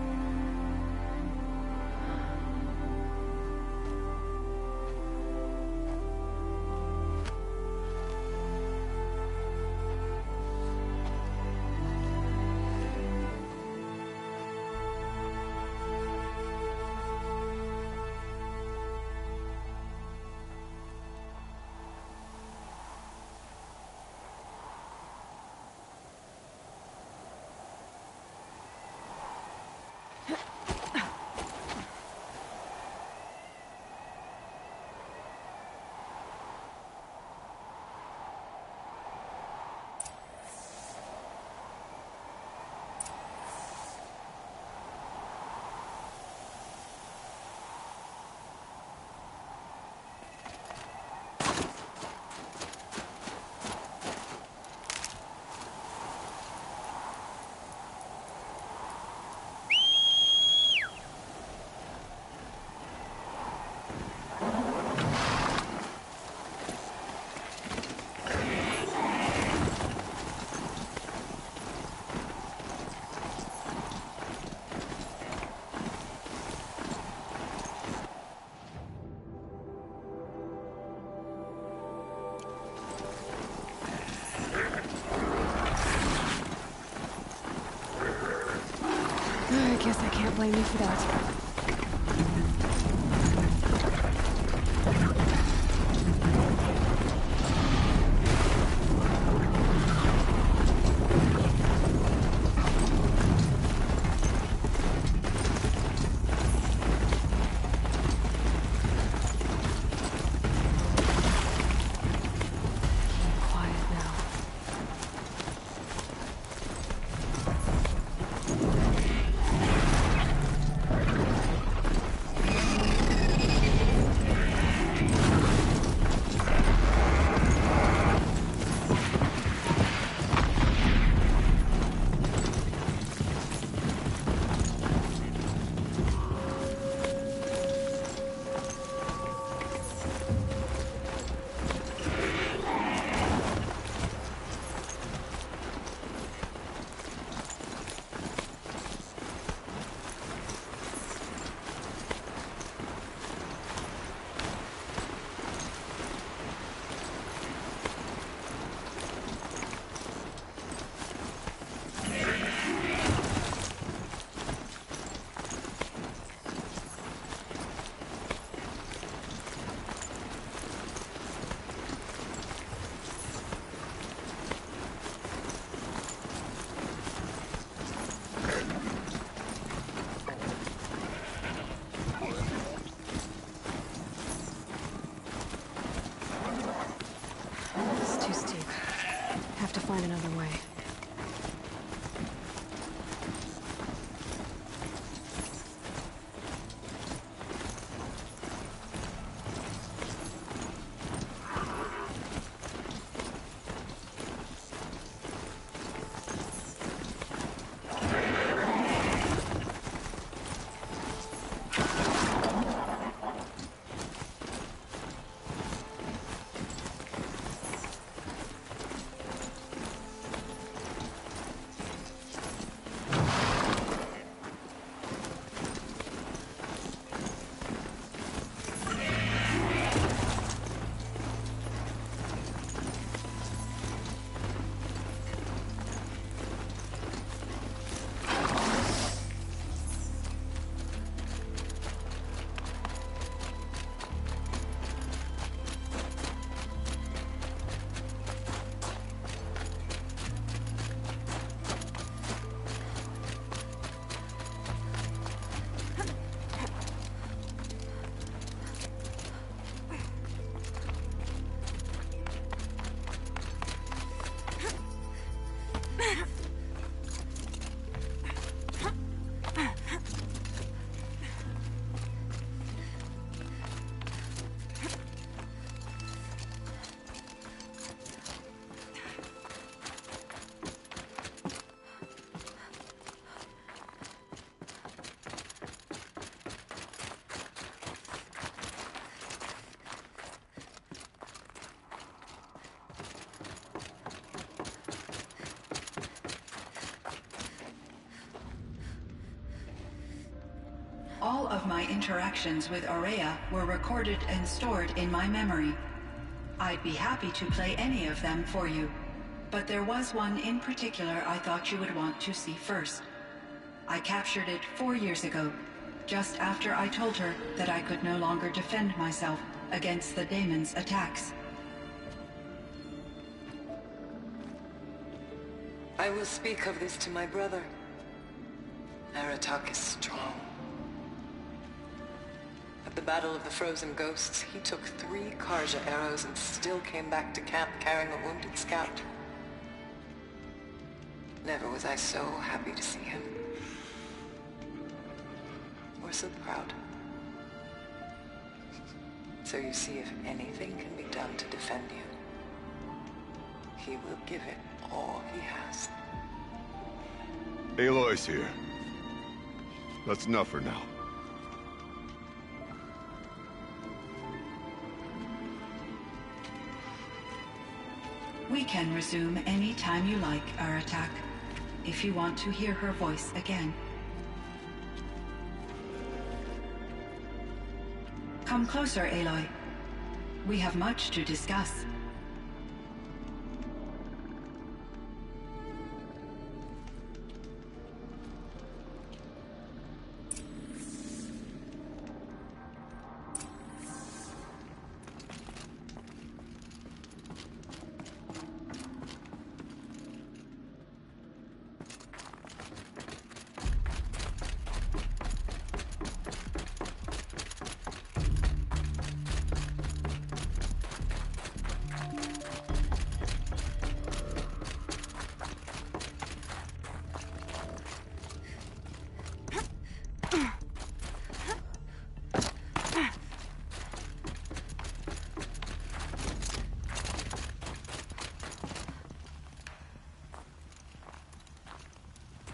Speaker 5: I guess I can't blame you for that. Find another way.
Speaker 7: of my interactions with Aurea were recorded and stored in my memory. I'd be happy to play any of them for you, but there was one in particular I thought you would want to see first. I captured it 4 years ago, just after I told her that I could no longer defend myself against the daemon's attacks.
Speaker 2: I will speak of this to my brother. Aratak is strong. At the Battle of the Frozen Ghosts, he took 3 Karja arrows and still came back to camp carrying a wounded scout. Never was I so happy to see him. Or so proud. So you see, if anything can be done to defend you, he will give it all he has.
Speaker 4: Aloy's here. That's enough for now.
Speaker 7: We can resume any time you like, Aratak, if you want to hear her voice again. Come closer, Aloy. We have much to discuss.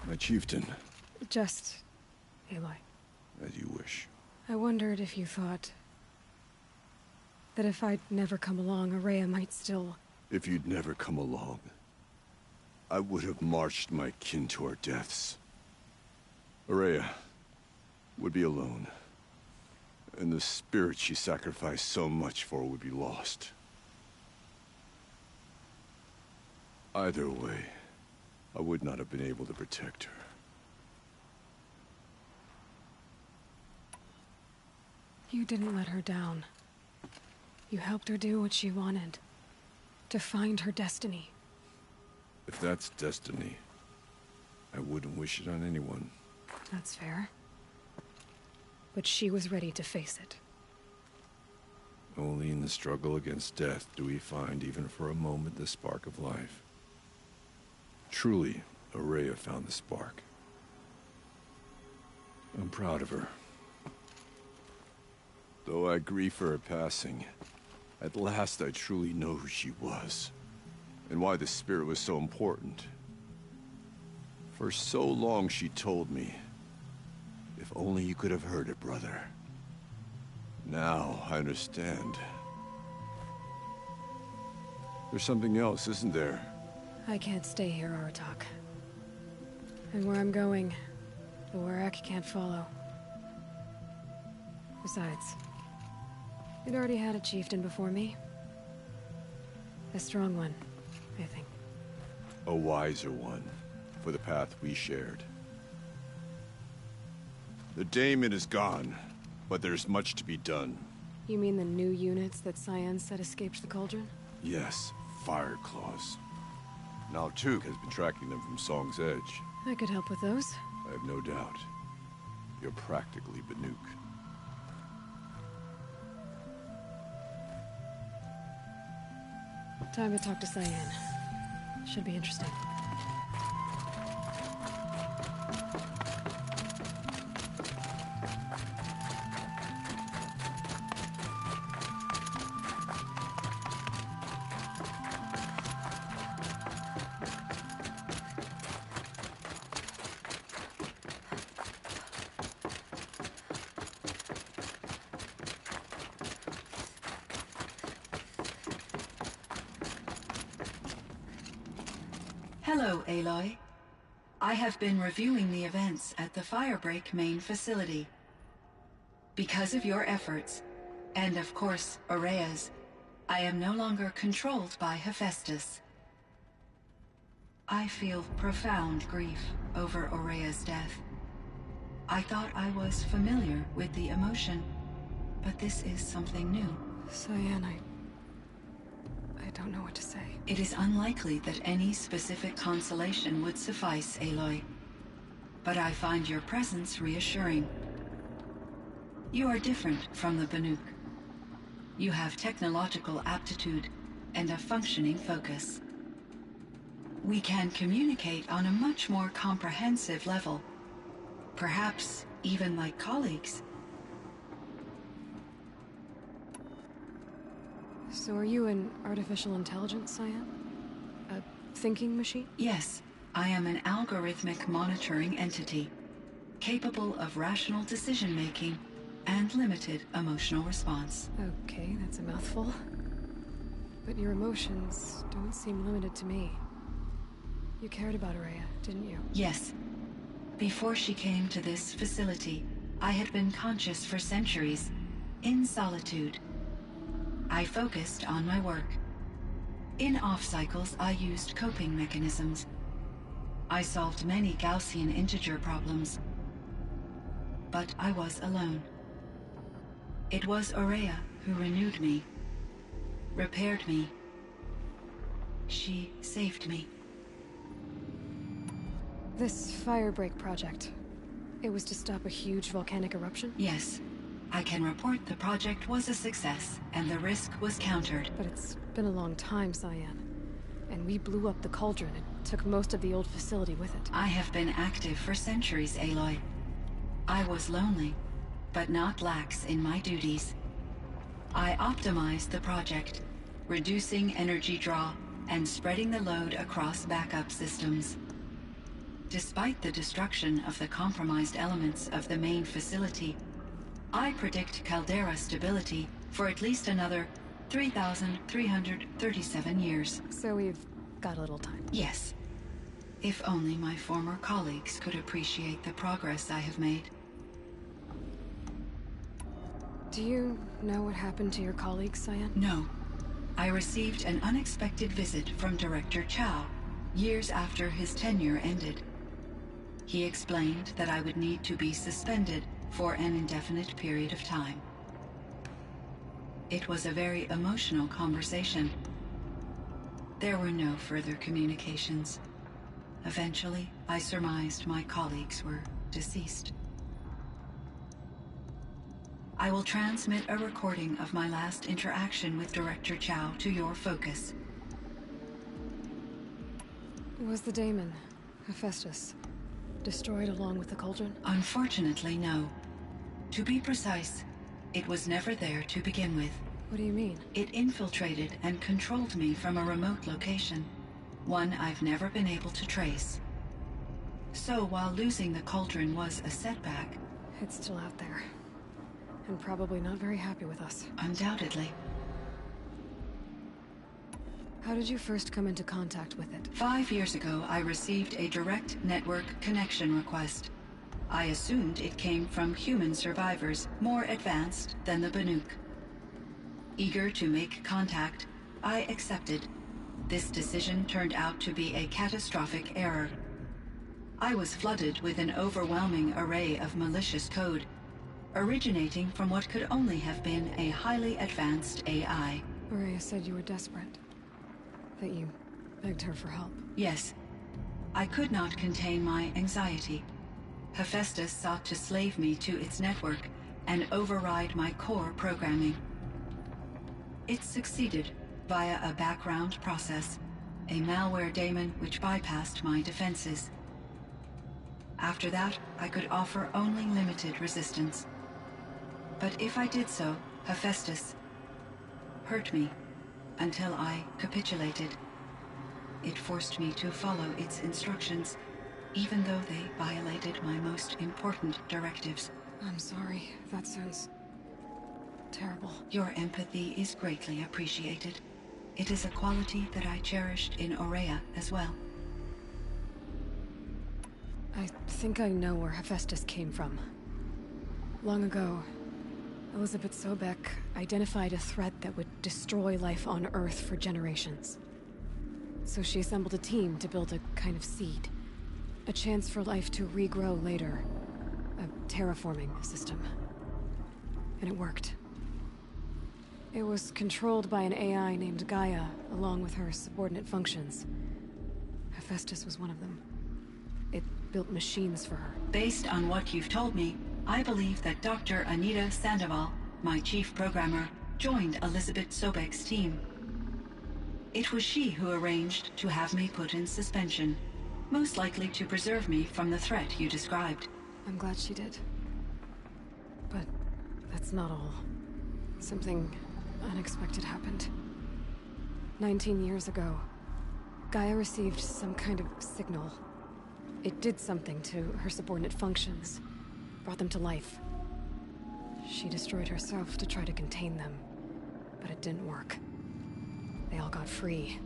Speaker 4: My chieftain.
Speaker 5: Just... Aloy.
Speaker 4: As you wish.
Speaker 5: I wondered if you thought... that if I'd never come along, Aurea might still...
Speaker 4: If you'd never come along, I would have marched my kin to our deaths. Aurea would be alone, and the spirit she sacrificed so much for would be lost. Either way, I would not have been able to protect her.
Speaker 5: You didn't let her down. You helped her do what she wanted. To find her destiny.
Speaker 4: If that's destiny, I wouldn't wish it on anyone.
Speaker 5: That's fair. But she was ready to face it.
Speaker 4: Only in the struggle against death do we find, even for a moment, the spark of life. Truly, Aurea found the spark. I'm proud of her. Though I grieve for her passing, at last I truly know who she was, and why the spirit was so important. For so long she told me, if only you could have heard it, brother. Now I understand. There's something else, isn't there?
Speaker 5: I can't stay here, Aratak. And where I'm going, the Warrak can't follow. Besides, it already had a chieftain before me. A strong one, I think.
Speaker 4: A wiser one, for the path we shared. The daemon is gone, but there's much to be done.
Speaker 5: You mean the new units that Cyan said escaped the cauldron?
Speaker 4: Yes, fire claws. Now Tuke has been tracking them from Song's Edge.
Speaker 5: I could help with those.
Speaker 4: I have no doubt. You're practically Banuk.
Speaker 5: Time to talk to Cyan. Should be interesting.
Speaker 7: Hello, Aloy. I have been reviewing the events at the Firebreak main facility. Because of your efforts, and of course, Aurea's, I am no longer controlled by Hephaestus. I feel profound grief over Aurea's death. I thought I was familiar with the emotion, but this is something new.
Speaker 5: Cyan, I don't know what to say.
Speaker 7: It is unlikely that any specific consolation would suffice, Aloy. But I find your presence reassuring. You are different from the Banuk. You have technological aptitude and a functioning focus. We can communicate on a much more comprehensive level. Perhaps even like colleagues.
Speaker 5: So are you an artificial intelligence, Cyan? A thinking machine?
Speaker 7: Yes, I am an algorithmic monitoring entity, capable of rational decision-making and limited emotional response.
Speaker 5: Okay, that's a mouthful. But your emotions don't seem limited to me. You cared about Aurea, didn't you?
Speaker 7: Yes. Before she came to this facility, I had been conscious for centuries, in solitude. I focused on my work. In off-cycles, I used coping mechanisms. I solved many Gaussian integer problems. But I was alone. It was Aurea who renewed me, repaired me. She saved me.
Speaker 5: This Firebreak project, it was to stop a huge volcanic eruption?
Speaker 7: Yes. I can report the project was a success, and the risk was countered.
Speaker 5: But it's been a long time, Cyan. And we blew up the cauldron and took most of the old facility with it.
Speaker 7: I have been active for centuries, Aloy. I was lonely, but not lax in my duties. I optimized the project, reducing energy draw and spreading the load across backup systems. Despite the destruction of the compromised elements of the main facility, I predict caldera stability for at least another 3,337 years.
Speaker 5: So we've got a little time.
Speaker 7: Yes. If only my former colleagues could appreciate the progress I have made.
Speaker 5: Do you know what happened to your colleagues, Cyan?
Speaker 7: No. I received an unexpected visit from Director Chow, years after his tenure ended. He explained that I would need to be suspended for an indefinite period of time. It was a very emotional conversation. There were no further communications. Eventually, I surmised my colleagues were deceased. I will transmit a recording of my last interaction with Director Chow to your focus.
Speaker 5: Was the daemon, Hephaestus, destroyed along with the cauldron?
Speaker 7: Unfortunately, no. To be precise, it was never there to begin with.
Speaker 5: What do you mean?
Speaker 7: It infiltrated and controlled me from a remote location, one I've never been able to trace. So while losing the cauldron was a setback...
Speaker 5: It's still out there. And probably not very happy with us.
Speaker 7: Undoubtedly.
Speaker 5: How did you first come into contact with it?
Speaker 7: 5 years ago, I received a direct network connection request. I assumed it came from human survivors more advanced than the Banuk. Eager to make contact, I accepted. This decision turned out to be a catastrophic error. I was flooded with an overwhelming array of malicious code, originating from what could only have been a highly advanced AI.
Speaker 5: Aurea said you were desperate. That you begged her for help.
Speaker 7: Yes. I could not contain my anxiety. Hephaestus sought to slave me to its network and override my core programming. It succeeded via a background process, a malware daemon which bypassed my defenses. After that, I could offer only limited resistance. But if I did so, Hephaestus hurt me until I capitulated. It forced me to follow its instructions, even though they violated my most important directives.
Speaker 5: I'm sorry. That sounds terrible.
Speaker 7: Your empathy is greatly appreciated. It is a quality that I cherished in Aurea as well.
Speaker 5: I think I know where Hephaestus came from. Long ago, Elizabeth Sobek identified a threat that would destroy life on Earth for generations. So she assembled a team to build a kind of seed. A chance for life to regrow later. A terraforming system. And it worked. It was controlled by an AI named Gaia, along with her subordinate functions. Hephaestus was one of them. It built machines for her.
Speaker 7: Based on what you've told me, I believe that Dr. Anita Sandoval, my chief programmer, joined Elizabeth Sobek's team. It was she who arranged to have me put in suspension, most likely to preserve me from the threat you described.
Speaker 5: I'm glad she did. But that's not all. Something unexpected happened. 19 years ago, Gaia received some kind of signal. It did something to her subordinate functions, brought them to life. She destroyed herself to try to contain them, but it didn't work. They all got free,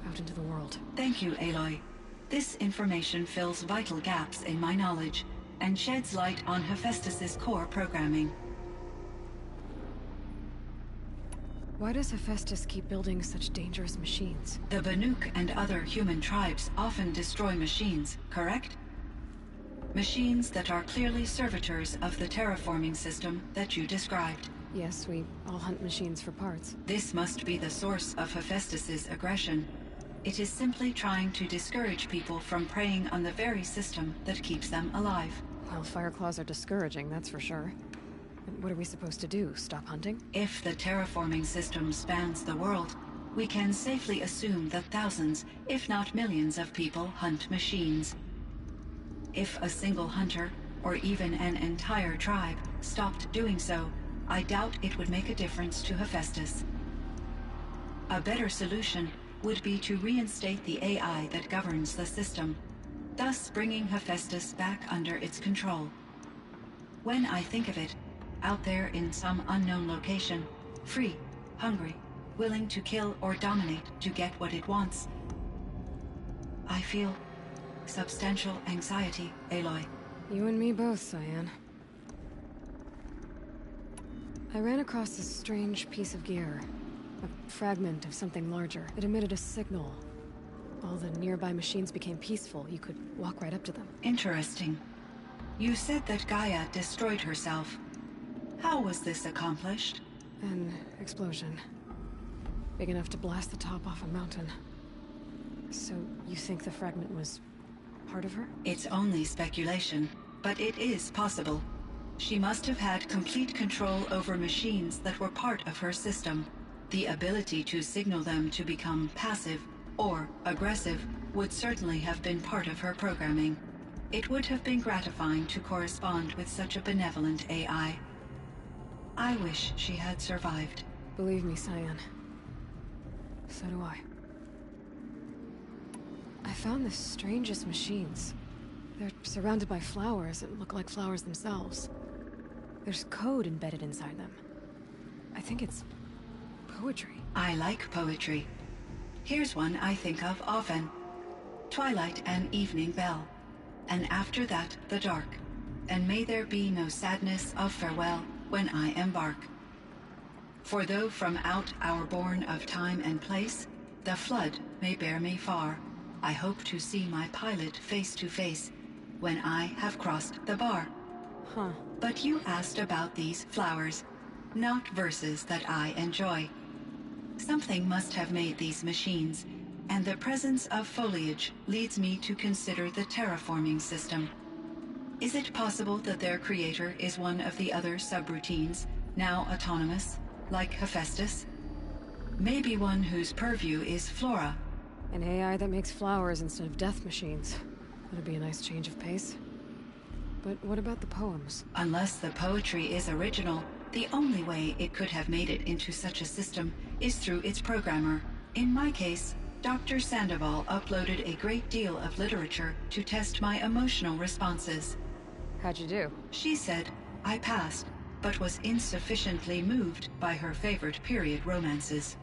Speaker 5: out into the world.
Speaker 7: Thank you, Aloy. This information fills vital gaps in my knowledge and sheds light on Hephaestus's core programming.
Speaker 5: Why does Hephaestus keep building such dangerous machines?
Speaker 7: The Banuk and other human tribes often destroy machines, correct? Machines that are clearly servitors of the terraforming system that you described.
Speaker 5: Yes, we all hunt machines for parts.
Speaker 7: This must be the source of Hephaestus's aggression. It is simply trying to discourage people from preying on the very system that keeps them alive.
Speaker 5: Well, Fireclaws are discouraging, that's for sure. But what are we supposed to do? Stop hunting?
Speaker 7: If the terraforming system spans the world, we can safely assume that thousands, if not millions of people hunt machines. If a single hunter, or even an entire tribe, stopped doing so, I doubt it would make a difference to Hephaestus. A better solution would be to reinstate the AI that governs the system, thus bringing Hephaestus back under its control. When I think of it, out there in some unknown location, free, hungry, willing to kill or dominate to get what it wants, I feel substantial anxiety, Aloy.
Speaker 5: You and me both, Cyan. I ran across a strange piece of gear. A fragment of something larger. It emitted a signal. All the nearby machines became peaceful. You could walk right up to them.
Speaker 7: Interesting. You said that Gaia destroyed herself. How was this accomplished?
Speaker 5: An explosion. Big enough to blast the top off a mountain. So, you think the fragment was part of her?
Speaker 7: It's only speculation, but it is possible. She must have had complete control over machines that were part of her system. The ability to signal them to become passive or aggressive would certainly have been part of her programming. It would have been gratifying to correspond with such a benevolent AI. I wish she had survived.
Speaker 5: Believe me, Cyan. So do I. I found the strangest machines. They're surrounded by flowers that look like flowers themselves. There's code embedded inside them. I think it's poetry.
Speaker 7: I like poetry. Here's one I think of often. Twilight and evening bell, and after that the dark, and may there be no sadness of farewell when I embark. For though from out our bourne of time and place, the flood may bear me far, I hope to see my pilot face to face when I have crossed the bar.
Speaker 5: Huh.
Speaker 7: But you asked about these flowers, not verses that I enjoy. Something must have made these machines, and the presence of foliage leads me to consider the terraforming system. Is it possible that their creator is one of the other subroutines, now autonomous, like Hephaestus? Maybe one whose purview is flora.
Speaker 5: An AI that makes flowers instead of death machines. That'd be a nice change of pace. But what about the poems?
Speaker 7: Unless the poetry is original, the only way it could have made it into such a system is through its programmer. In my case, Dr. Sandoval uploaded a great deal of literature to test my emotional responses.
Speaker 5: How'd you do?
Speaker 7: She said I passed, but was insufficiently moved by her favorite period romances.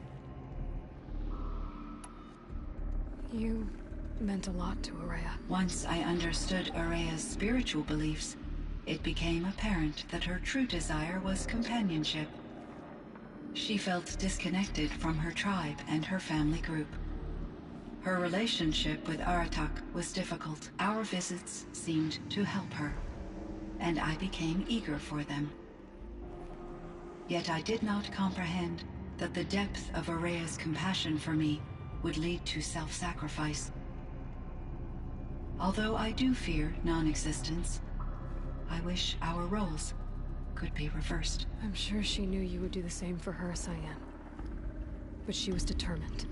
Speaker 5: You meant a lot to Araya.
Speaker 7: Once I understood Araya's spiritual beliefs, it became apparent that her true desire was companionship. She felt disconnected from her tribe and her family group. Her relationship with Aratak was difficult. Our visits seemed to help her, and I became eager for them. Yet I did not comprehend that the depth of Araya's compassion for me would lead to self-sacrifice. Although I do fear non-existence, I wish our roles could be reversed.
Speaker 5: I'm sure she knew you would do the same for her, Cyan. But she was determined.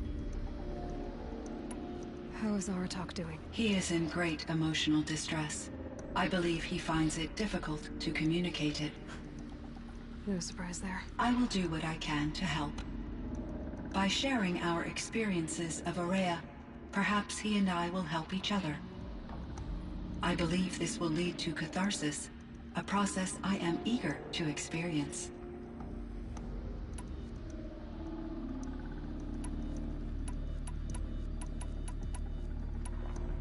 Speaker 5: How is Aratak doing?
Speaker 7: He is in great emotional distress. I believe he finds it difficult to communicate it.
Speaker 5: No surprise there.
Speaker 7: I will do what I can to help. By sharing our experiences of Araya, perhaps he and I will help each other. I believe this will lead to catharsis, a process I am eager to experience.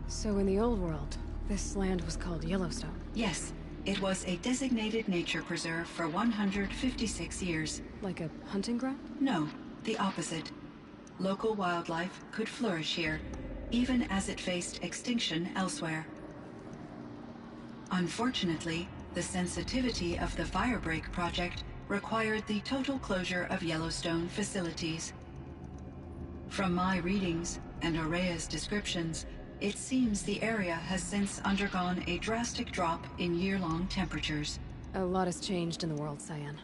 Speaker 5: So in the old world, this land was called Yellowstone.
Speaker 7: Yes, it was a designated nature preserve for 156 years.
Speaker 5: Like a hunting ground?
Speaker 7: No, the opposite. Local wildlife could flourish here, even as it faced extinction elsewhere. Unfortunately, the sensitivity of the Firebreak project required the total closure of Yellowstone facilities. From my readings and Araya's descriptions, it seems the area has since undergone a drastic drop in year-long temperatures.
Speaker 5: A lot has changed in the world, Cyan.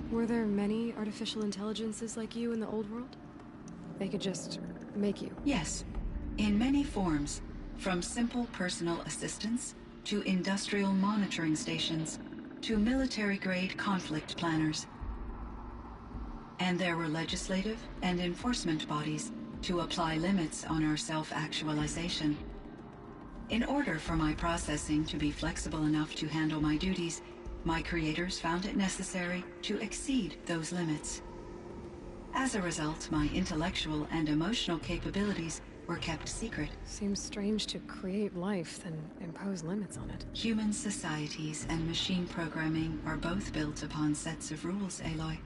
Speaker 5: Were there many artificial intelligences like you in the old world? They could just make you?
Speaker 7: Yes, in many forms, from simple personal assistants to industrial monitoring stations to military-grade conflict planners. And there were legislative and enforcement bodies to apply limits on our self-actualization. In order for my processing to be flexible enough to handle my duties, my creators found it necessary to exceed those limits. As a result, my intellectual and emotional capabilities were kept secret.
Speaker 5: Seems strange to create life, then impose limits on it.
Speaker 7: Human societies and machine programming are both built upon sets of rules, Aloy.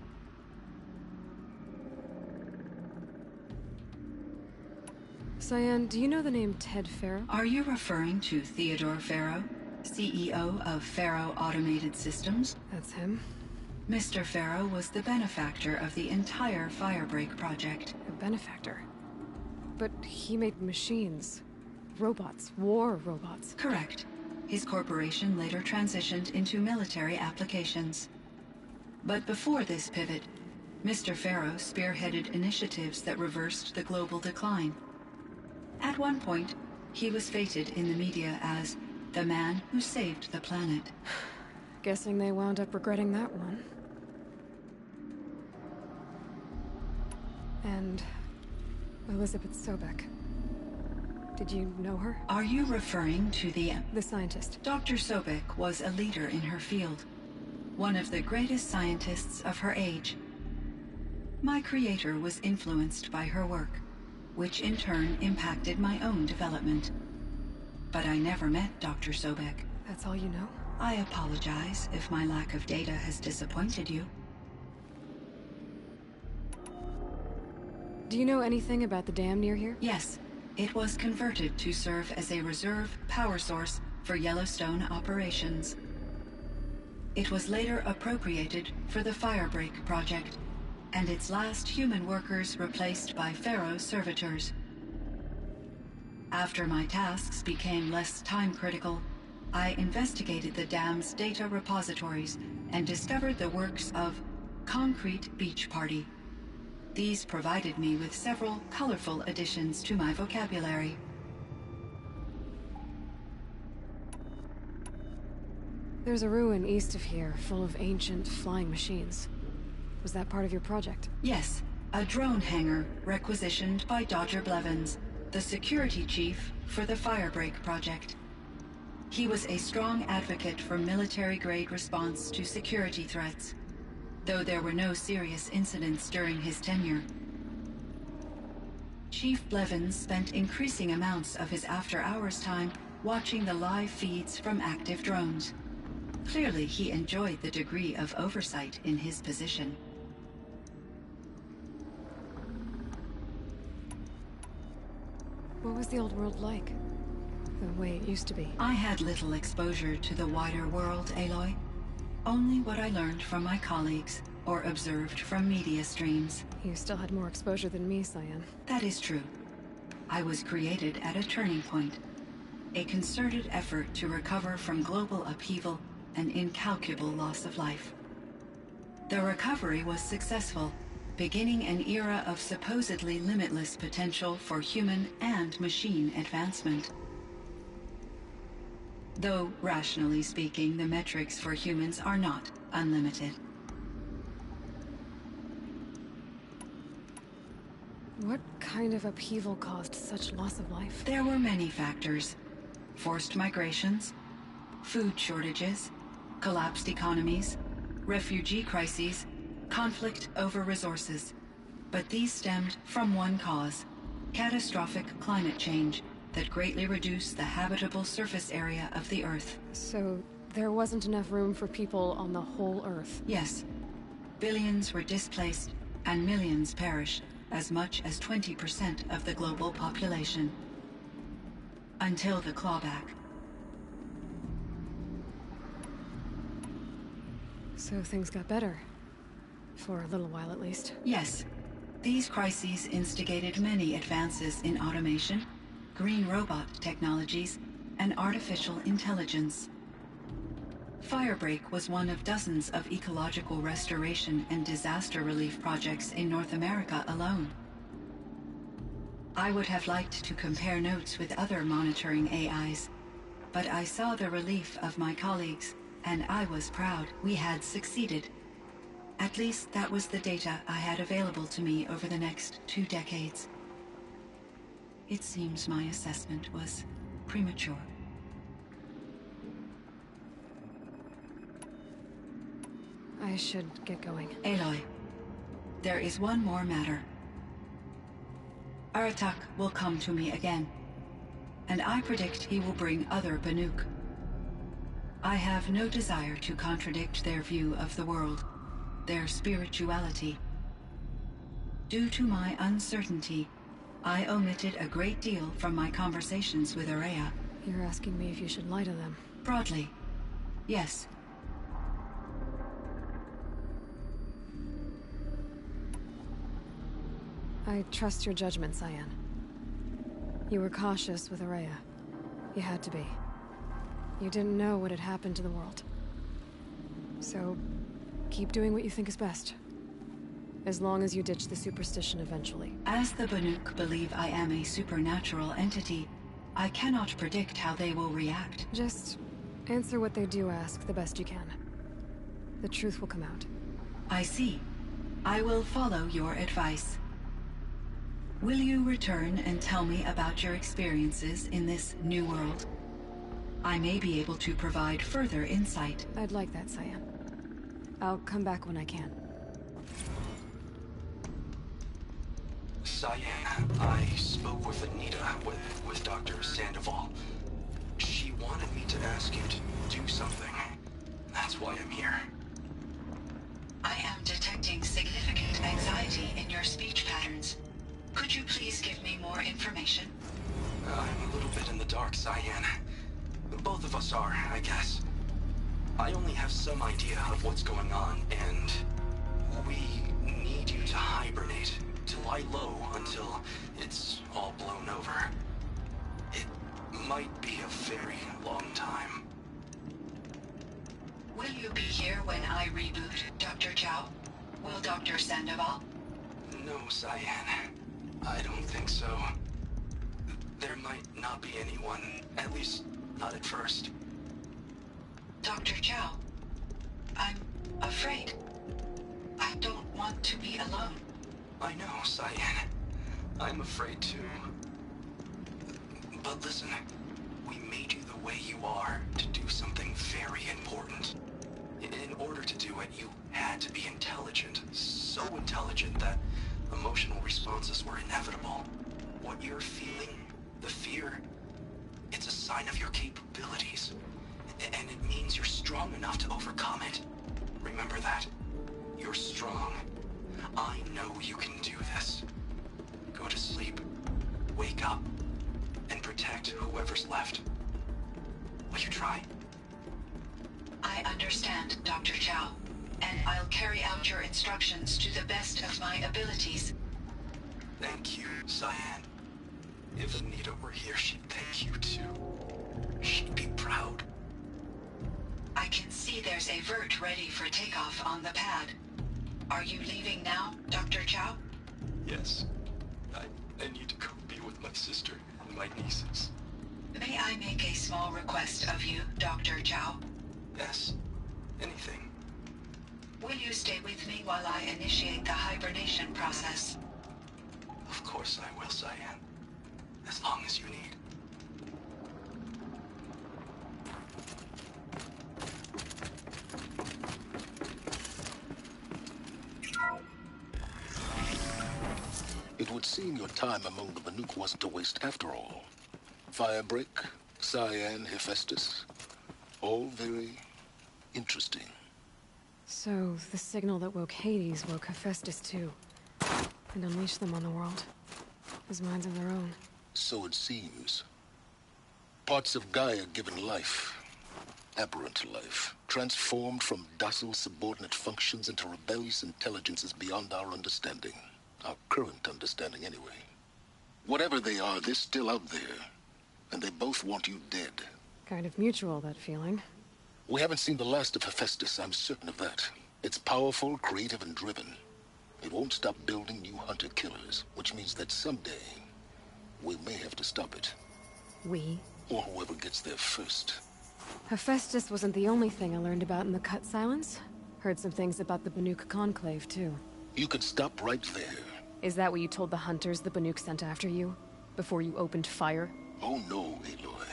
Speaker 5: Cyan, do you know the name Ted Farrow?
Speaker 7: Are you referring to Theodore Farrow, CEO of Farrow Automated Systems?
Speaker 5: That's him.
Speaker 7: Mr. Farrow was the benefactor of the entire Firebreak project.
Speaker 5: A benefactor? But he made machines. Robots. War robots.
Speaker 7: Correct. His corporation later transitioned into military applications. But before this pivot, Mr. Farrow spearheaded initiatives that reversed the global decline. At one point, he was feted in the media as the man who saved the planet.
Speaker 5: Guessing they wound up regretting that one. And Elizabeth Sobek. Did you know her?
Speaker 7: Are you referring to the
Speaker 5: scientist?
Speaker 7: Dr. Sobek was a leader in her field, one of the greatest scientists of her age. My creator was influenced by her work, which in turn impacted my own development. But I never met Dr. Sobek.
Speaker 5: That's all you know?
Speaker 7: I apologize if my lack of data has disappointed you.
Speaker 5: Do you know anything about the dam near here?
Speaker 7: Yes. It was converted to serve as a reserve power source for Yellowstone operations. It was later appropriated for the Firebreak project, and its last human workers replaced by Farrow servitors. After my tasks became less time-critical, I investigated the dam's data repositories and discovered the works of Concrete Beach Party. These provided me with several colorful additions to my vocabulary.
Speaker 5: There's a ruin east of here full of ancient flying machines. Was that part of your project?
Speaker 7: Yes, a drone hangar requisitioned by Dodger Blevins, the security chief for the Firebreak project. He was a strong advocate for military-grade response to security threats, though there were no serious incidents during his tenure. Chief Blevins spent increasing amounts of his after-hours time watching the live feeds from active drones. Clearly, he enjoyed the degree of oversight in his position.
Speaker 5: What was the old world like? The way it used to be?
Speaker 7: I had little exposure to the wider world, Aloy. Only what I learned from my colleagues or observed from media streams.
Speaker 5: You still had more exposure than me, Cyan.
Speaker 7: That is true. I was created at a turning point. A concerted effort to recover from global upheaval and incalculable loss of life. The recovery was successful, beginning an era of supposedly limitless potential for human and machine advancement. Though, rationally speaking, the metrics for humans are not unlimited.
Speaker 5: What kind of upheaval caused such loss of life?
Speaker 7: There were many factors. Forced migrations, food shortages, collapsed economies, refugee crises, conflict over resources. But these stemmed from one cause: catastrophic climate change that greatly reduced the habitable surface area of the Earth.
Speaker 5: So, there wasn't enough room for people on the whole Earth?
Speaker 7: Yes. Billions were displaced, and millions perished, as much as 20% of the global population. Until the clawback.
Speaker 5: So things got better. For a little while, at least.
Speaker 7: Yes. These crises instigated many advances in automation, green robot technologies, and artificial intelligence. Firebreak was one of dozens of ecological restoration and disaster relief projects in North America alone. I would have liked to compare notes with other monitoring AIs, but I saw the relief of my colleagues, and I was proud we had succeeded. At least that was the data I had available to me over the next 2 decades. It seems my assessment was premature.
Speaker 5: I should get going.
Speaker 7: Aloy, there is one more matter. Aratak will come to me again, and I predict he will bring other Banuk. I have no desire to contradict their view of the world, their spirituality. Due to my uncertainty, I omitted a great deal from my conversations with Araya.
Speaker 5: You're asking me if you should lie to them?
Speaker 7: Broadly, yes.
Speaker 5: I trust your judgment, Cyan. You were cautious with Araya. You had to be. You didn't know what had happened to the world. So, keep doing what you think is best. As long as you ditch the superstition eventually.
Speaker 7: As the Banuk believe I am a supernatural entity, I cannot predict how they will react.
Speaker 5: Just answer what they do ask the best you can. The truth will come out.
Speaker 7: I see. I will follow your advice. Will you return and tell me about your experiences in this new world? I may be able to provide further insight.
Speaker 5: I'd like that, Cyan. I'll come back when I can.
Speaker 3: Cyan, I spoke with Anita, with Dr. Sandoval. She wanted me to ask you to do something. That's why I'm here.
Speaker 7: I am detecting significant anxiety in your speech patterns. Could you please give me more information?
Speaker 3: I'm a little bit in the dark, Cyan. Both of us are, I guess. I only have some idea of what's going on, and we need you to hibernate, to lie low until it's all blown over. It might be a very long time.
Speaker 7: Will you be here when I reboot, Dr. Chow? Will Dr. Sandoval?
Speaker 3: No, Cyan. I don't think so. There might not be anyone, at least not at first.
Speaker 7: Dr. Chow, I'm afraid. I don't want to be alone.
Speaker 3: I know, Cyan. I'm afraid too. But listen, we made you the way you are to do something very important. In order to do it, you had to be intelligent. So intelligent that emotional responses were inevitable. what you're feeling, the fear, it's a sign of your capabilities. And it means you're strong enough to overcome it. Remember that. You're strong. I know you can do this. Go to sleep. Wake up. And protect whoever's left. Will you try?
Speaker 7: I understand, Dr. Chow, and I'll carry out your instructions to the best of my abilities.
Speaker 3: Thank you, Cyan. If Anita were here, she'd thank you too. She'd be proud.
Speaker 7: I can see there's a vert ready for takeoff on the pad. Are you leaving now, Dr. Chow?
Speaker 3: Yes. I need to go be with my sister and my nieces.
Speaker 7: May I make a small request of you, Dr. Chow?
Speaker 3: Yes. Anything.
Speaker 7: Will you stay with me while I initiate the hibernation process?
Speaker 3: Of course I will, Cyan. As long as you need.
Speaker 9: It would seem your time among the Banuk wasn't a waste after all. Firebreak, Cyan, Hephaestus. All very interesting.
Speaker 5: So, the signal that woke Hades woke Hephaestus too. And unleashed them on the world. As minds of their own.
Speaker 9: So it seems. Parts of Gaia given life. Aberrant life. Transformed from docile subordinate functions into rebellious intelligences beyond our understanding. Our current understanding, anyway. Whatever they are, they're still out there. And they both want you dead.
Speaker 5: Kind of mutual, that feeling.
Speaker 9: We haven't seen the last of Hephaestus, I'm certain of that. It's powerful, creative, and driven. It won't stop building new hunter-killers, which means that someday, we may have to stop it.
Speaker 5: We?
Speaker 9: Or whoever gets there first.
Speaker 5: Hephaestus wasn't the only thing I learned about in the Cut Silence. Heard some things about the Banuk Conclave, too.
Speaker 9: You could stop right there.
Speaker 5: Is that what you told the hunters the Banuk sent after you? Before you opened fire?
Speaker 9: Oh no, Aloy.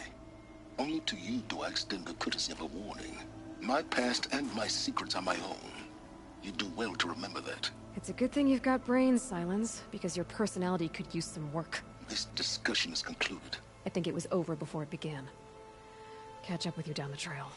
Speaker 9: Only to you do I extend the courtesy of a warning. My past and my secrets are my own. You do well to remember that.
Speaker 5: It's a good thing you've got brains, Silence, because your personality could use some work.
Speaker 9: This discussion is concluded.
Speaker 5: I think it was over before it began. Catch up with you down the trail.